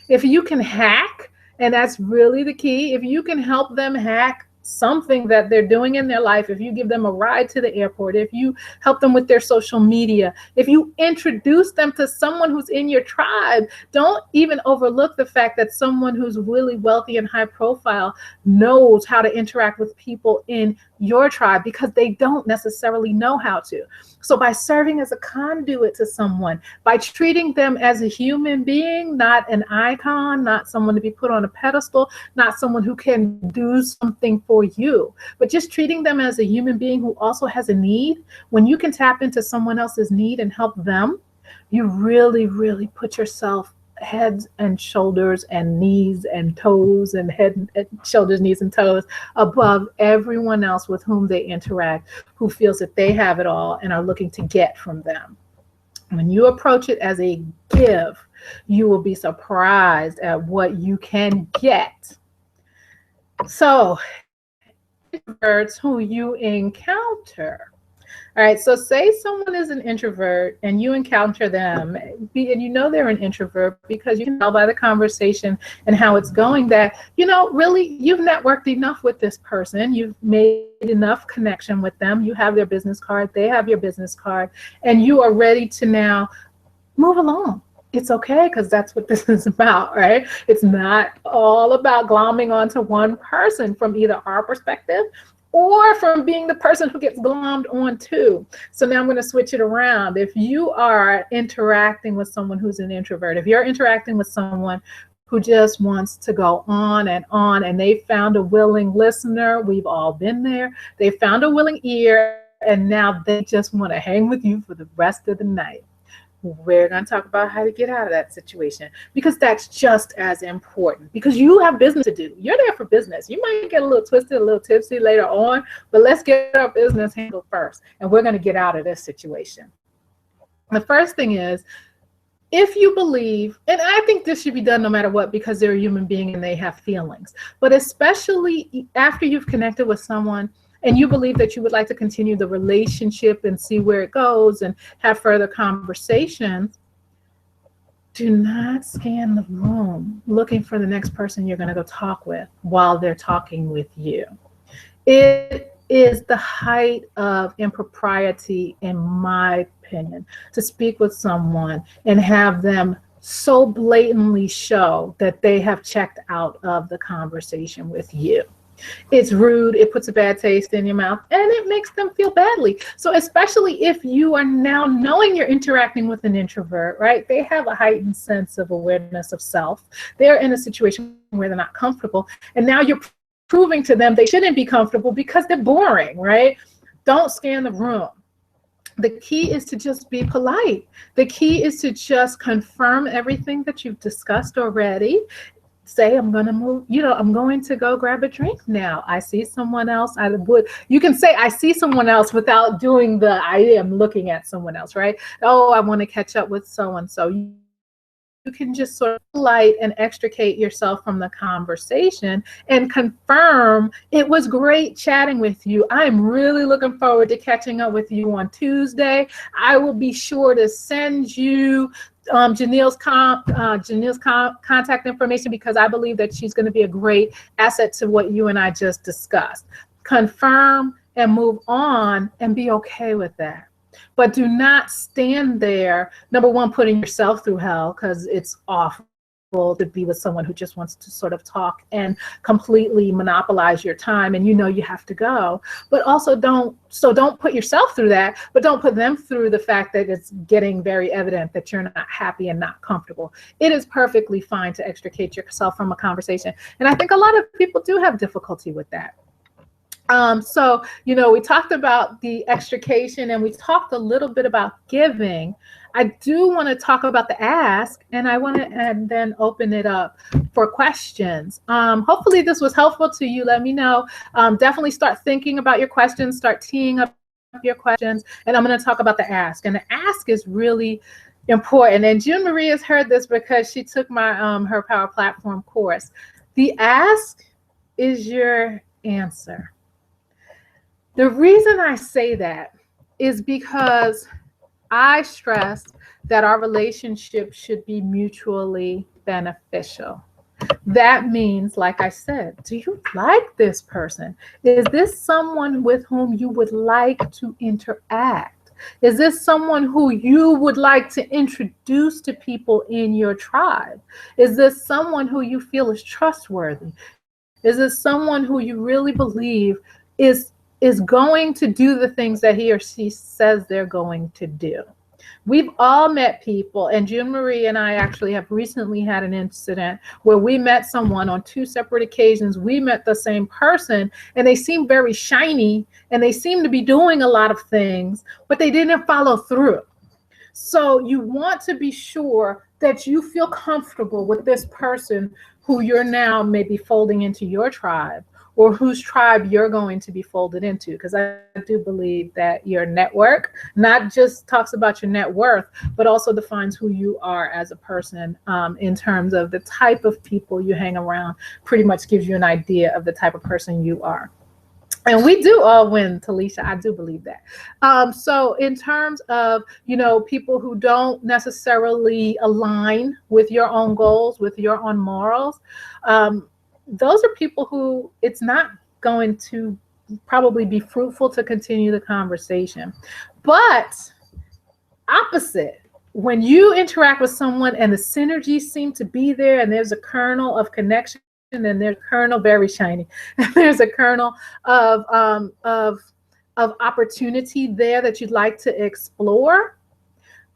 if you can hack, and that's really the key, if you can help them hack something that they're doing in their life, if you give them a ride to the airport, if you help them with their social media, if you introduce them to someone who's in your tribe, don't even overlook the fact that someone who's really wealthy and high profile knows how to interact with people in your tribe, because they don't necessarily know how to. So by serving as a conduit to someone, by treating them as a human being, not an icon, not someone to be put on a pedestal, not someone who can do something for you, but just treating them as a human being who also has a need, when you can tap into someone else's need and help them, you really, really put yourself heads and shoulders and knees and toes and head and shoulders, knees and toes above everyone else with whom they interact, who feels that they have it all and are looking to get from them. When you approach it as a give, you will be surprised at what you can get. So, introverts who you encounter. All right, so say someone is an introvert and you encounter them, and they're an introvert because you can tell by the conversation and how it's going that, really you've networked enough with this person, you've made enough connection with them, you have their business card, they have your business card, and you are ready to now move along. It's okay, because that's what this is about, right? It's not all about glomming onto one person from either our perspective or from being the person who gets glommed on to. So now I'm going to switch it around. If you are interacting with someone who's an introvert, if you're interacting with someone who just wants to go on, and they found a willing listener, we've all been there, they found a willing ear, and now they just want to hang with you for the rest of the night. We're going to talk about how to get out of that situation, because that's just as important, because you have business to do. You're there for business. You might get a little twisted, a little tipsy later on, but let's get our business handled first, and we're going to get out of this situation. The first thing is, if you believe, and I think this should be done no matter what, because they're a human being and they have feelings, but especially after you've connected with someone and you believe that you would like to continue the relationship and see where it goes and have further conversations, do not scan the room looking for the next person you're going to go talk with while they're talking with you. It is the height of impropriety, in my opinion, to speak with someone and have them so blatantly show that they have checked out of the conversation with you. It's rude, it puts a bad taste in your mouth, and it makes them feel badly. So especially if you are now knowing you're interacting with an introvert, right? They have a heightened sense of awareness of self. They're in a situation where they're not comfortable, and now you're proving to them they shouldn't be comfortable because they're boring, right? Don't scan the room. The key is to just be polite. The key is to just confirm everything that you've discussed already. Say, I'm going to move, I'm going to go grab a drink now. I see someone else. You can say, I see someone else without doing the, I am looking at someone else, right? Oh, I want to catch up with so-and-so. You can just sort of polite and extricate yourself from the conversation and confirm, it was great chatting with you. I'm really looking forward to catching up with you on Tuesday. I will be sure to send you Janelle's contact information, because I believe that she's going to be a great asset to what you and I just discussed. Confirm and move on and be okay with that. But do not stand there, number one, putting yourself through hell, because it's awful to be with someone who just wants to sort of talk and completely monopolize your time, and you have to go. But also don't put yourself through that, but don't put them through the fact that it's getting very evident that you're not happy and not comfortable. It is perfectly fine to extricate yourself from a conversation. And I think a lot of people do have difficulty with that. So, we talked about the extrication, and we talked a little bit about giving. I do want to talk about the ask, and I want to then open it up for questions. Hopefully this was helpful to you. Let me know. Definitely start thinking about your questions, start teeing up your questions, and I'm going to talk about the ask. And the ask is really important. And June Marie has heard this because she took my Her Power Platform course. The ask is your answer. The reason I say that is because I stress that our relationship should be mutually beneficial. That means, like I said, do you like this person? Is this someone with whom you would like to interact? Is this someone who you would like to introduce to people in your tribe? Is this someone who you feel is trustworthy? Is this someone who you really believe is going to do the things that he or she says they're going to do? We've all met people, and June Marie and I actually have recently had an incident where we met someone on 2 separate occasions. We met the same person, and they seemed very shiny, and they seemed to be doing a lot of things, but they didn't follow through. So you want to be sure that you feel comfortable with this person who you're now maybe folding into your tribe, or whose tribe you're going to be folded into. Because I do believe that your network not just talks about your net worth, but also defines who you are as a person, in terms of the type of people you hang around. Pretty much gives you an idea of the type of person you are. And we do all win, Talisha. I do believe that. So in terms of, people who don't necessarily align with your own goals, with your own morals, those are people who it's not going to probably be fruitful to continue the conversation. But opposite, when you interact with someone and the synergies seem to be there, and there's a kernel of connection, and there's a kernel very shiny, and there's a kernel of opportunity there that you'd like to explore,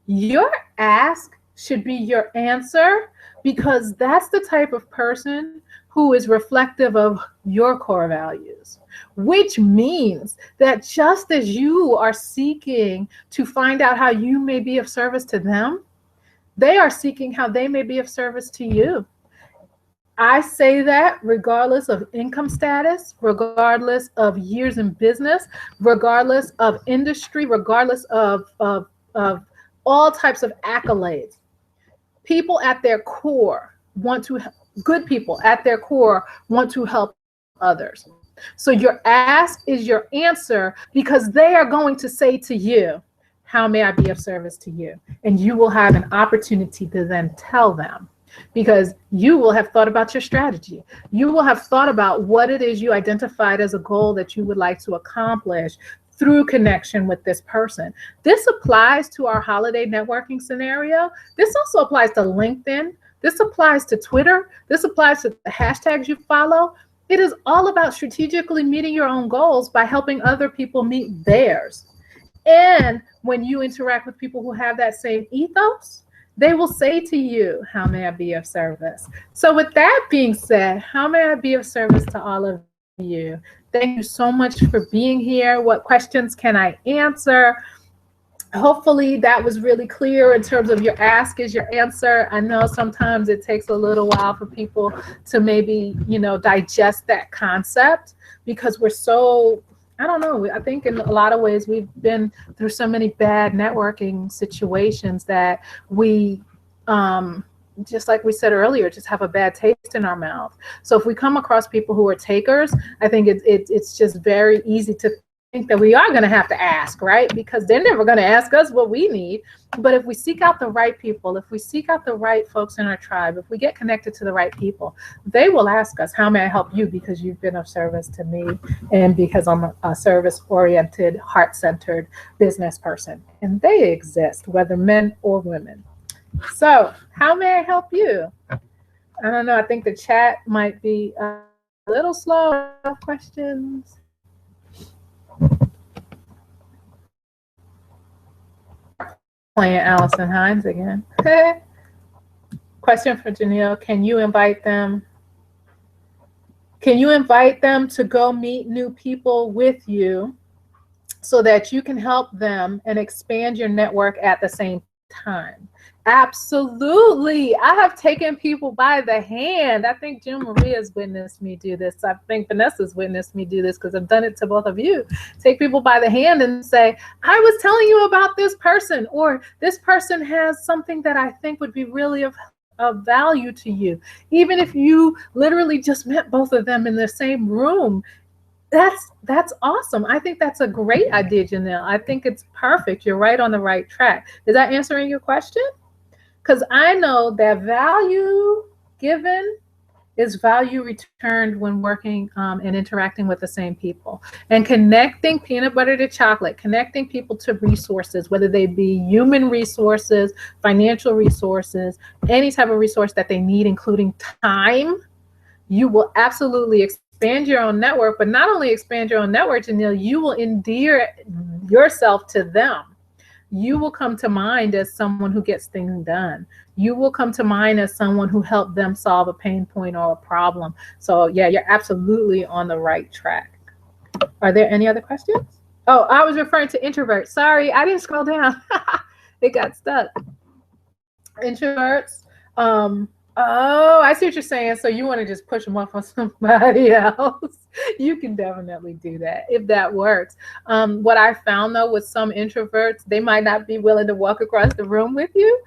your ask should be your answer, because that's the type of person who is reflective of your core values, which means that just as you are seeking to find out how you may be of service to them, they are seeking how they may be of service to you. I say that regardless of income status, regardless of years in business, regardless of industry, regardless of all types of accolades. People at their core good people at their core want to help others. So your ask is your answer, because they are going to say to you, how may I be of service to you? And you will have an opportunity to then tell them, because you will have thought about your strategy. You will have thought about what it is you identified as a goal that you would like to accomplish through connection with this person. This applies to our holiday networking scenario. This also applies to LinkedIn. This applies to Twitter. This applies to the hashtags you follow. It is all about strategically meeting your own goals by helping other people meet theirs. And when you interact with people who have that same ethos, they will say to you, how may I be of service? So with that being said, how may I be of service to all of you. Thank you so much for being here. What questions can I answer? Hopefully that was really clear in terms of your ask is your answer. I know sometimes it takes a little while for people to maybe, digest that concept because we're so, I don't know, I think in a lot of ways we've been through so many bad networking situations that we, just like we said earlier, just have a bad taste in our mouth. So if we come across people who are takers, I think it's just very easy to think that we are going to have to ask, right? Because they're never going to ask us what we need. But if we seek out the right people, if we seek out the right folks in our tribe, if we get connected to the right people, they will ask us, how may I help you? Because you've been of service to me and because I'm a service-oriented, heart-centered business person. And they exist, whether men or women. So how may I help you? I don't know. I think the chat might be a little slow. Questions? Playing Allison Hines again. Question for Janelle. Can you invite them to go meet new people with you so that you can help them and expand your network at the same time? Absolutely. I have taken people by the hand. I think Jim Marie has witnessed me do this. I think Vanessa's witnessed me do this because I've done it to both of you. Take people by the hand and say, I was telling you about this person, or this person has something that I think would be really of value to you. Even if you literally just met both of them in the same room, that's awesome. I think that's a great idea, Janelle. I think it's perfect. You're right on the right track. Is that answering your question? Because I know that value given is value returned when working and interacting with the same people. And connecting peanut butter to chocolate, connecting people to resources, whether they be human resources, financial resources, any type of resource that they need, including time, you will absolutely expand your own network. But not only expand your own network, Janelle, you will endear yourself to them. You will come to mind as someone who gets things done. You will come to mind as someone who helped them solve a pain point or a problem. So yeah, you're absolutely on the right track. Are there any other questions? Oh, I was referring to Introvert. Sorry, I didn't scroll down. It got stuck. Introverts. Oh, I see what you're saying. So you want to just push them off on somebody else. You can definitely do that if that works. What I found though with some introverts, they might not be willing to walk across the room with you.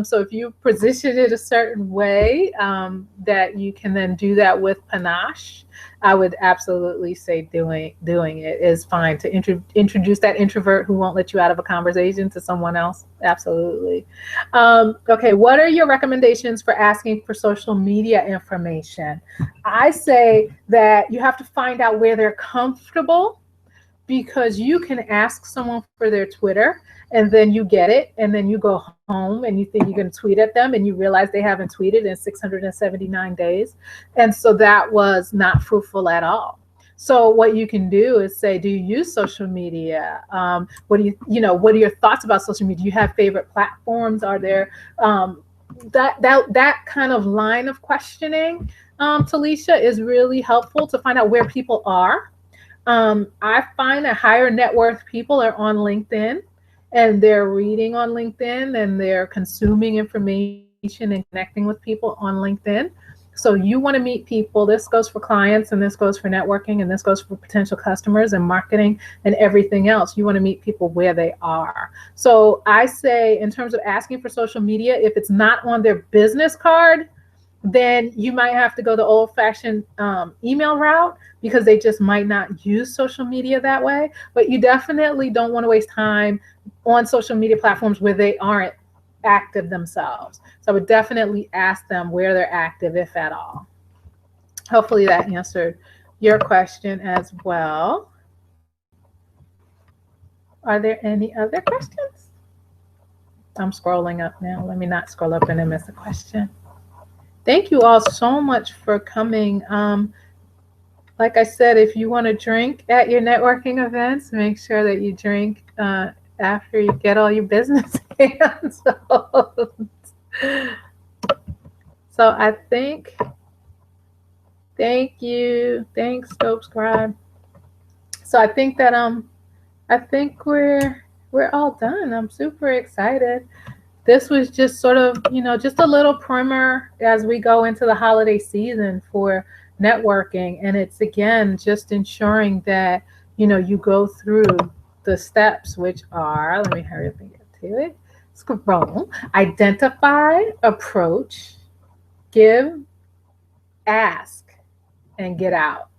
So if you position it a certain way that you can then do that with panache, I would absolutely say doing it is fine. To introduce that introvert who won't let you out of a conversation to someone else, absolutely. Okay, what are your recommendations for asking for social media information? I say that you have to find out where they're comfortable, because you can ask someone for their Twitter and then you get it and then you go home and you think you're going to tweet at them and you realize they haven't tweeted in 679 days. And so that was not fruitful at all. So what you can do is say, do you use social media? What are your thoughts about social media? Do you have favorite platforms? Are there that kind of line of questioning, Talisha, is really helpful to find out where people are. I find that higher net worth people are on LinkedIn and they're reading on LinkedIn and they're consuming information and connecting with people on LinkedIn. So you want to meet people. This goes for clients and this goes for networking and this goes for potential customers and marketing and everything else. You want to meet people where they are. So I say, in terms of asking for social media, if it's not on their business card, then you might have to go the old-fashioned email route, because they just might not use social media that way. But you definitely don't want to waste time on social media platforms where they aren't active themselves. So I would definitely ask them where they're active, if at all. Hopefully that answered your question as well. Are there any other questions? I'm scrolling up now. Let me not scroll up and then miss a question. Thank you all so much for coming. Like I said, if you want to drink at your networking events, make sure that you drink after you get all your business handled. So I think Thank you. Thanks, Dope Scribe. So I think we're all done. I'm super excited. This was just sort of, just a little primer as we go into the holiday season for networking. And it's again just ensuring that, you go through the steps, which are, let me hurry up and get to it. Scroll, identify, approach, give, ask, and get out.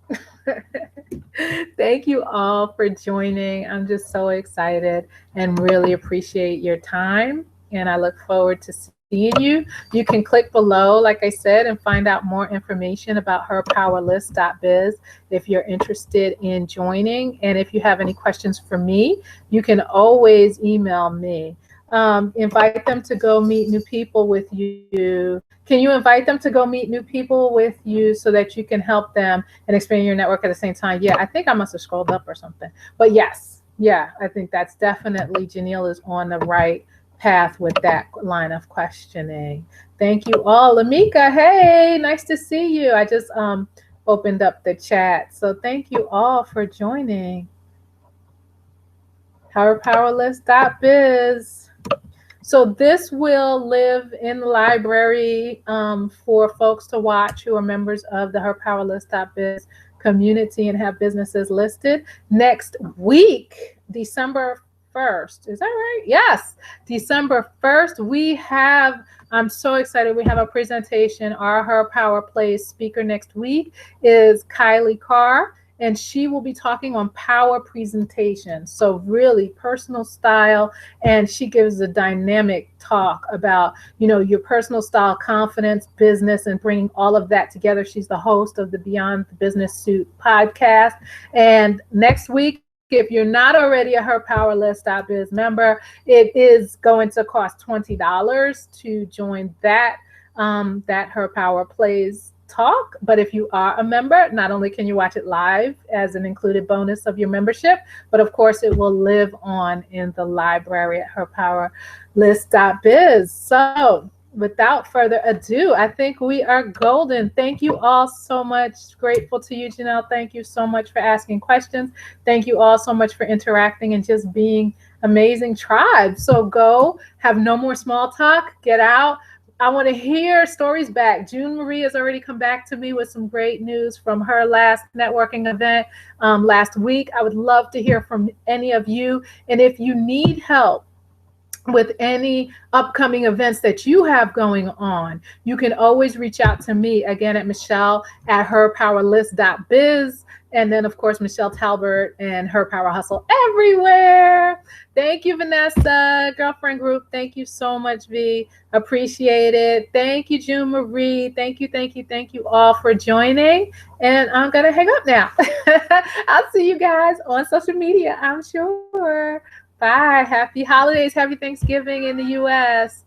Thank you all for joining. I'm just so excited and really appreciate your time. And I look forward to seeing you. You can click below, like I said, and find out more information about HerPowerList.Biz if you're interested in joining. And if you have any questions for me, you can always email me. Invite them to go meet new people with you. Can you invite them to go meet new people with you so that you can help them and expand your network at the same time? Yeah, I think I must have scrolled up or something. But yes, yeah, I think that's definitely, Janelle is on the right path with that line of questioning. Thank you all. Lamika, hey, nice to see you. I just opened up the chat. So thank you all for joining. HerPowerList.Biz. So this will live in the library for folks to watch who are members of the HerPowerList.Biz community and have businesses listed. Next week, December 1st. Is that right? Yes. December 1st, I'm so excited. We have a presentation. Our Her Power Plays speaker next week is Kylie Carr, and she will be talking on power presentation. So really personal style. And she gives a dynamic talk about, your personal style, confidence, business, and bringing all of that together. She's the host of the Beyond the Business Suit podcast. And next week, if you're not already a HerPowerList.Biz member, it is going to cost $20 to join that Her Power Plays talk. But if you are a member, not only can you watch it live as an included bonus of your membership, but of course it will live on in the library at HerPowerList.Biz. So without further ado, I think we are golden. Thank you all so much. Grateful to you, Janelle. Thank you so much for asking questions. Thank you all so much for interacting and just being amazing tribe. So go, have no more small talk, get out. I want to hear stories back. June Marie has already come back to me with some great news from her last networking event last week. I would love to hear from any of you. And if you need help with any upcoming events that you have going on, you can always reach out to me again at Michelle at HerPowerList.Biz. And then, of course, Michelle Talbert and Her Power Hustle everywhere. Thank you, Vanessa, girlfriend group. Thank you so much, V. Appreciate it. Thank you, June Marie. Thank you all for joining. And I'm going to hang up now. I'll see you guys on social media, I'm sure. Bye. Happy holidays. Happy Thanksgiving in the U.S.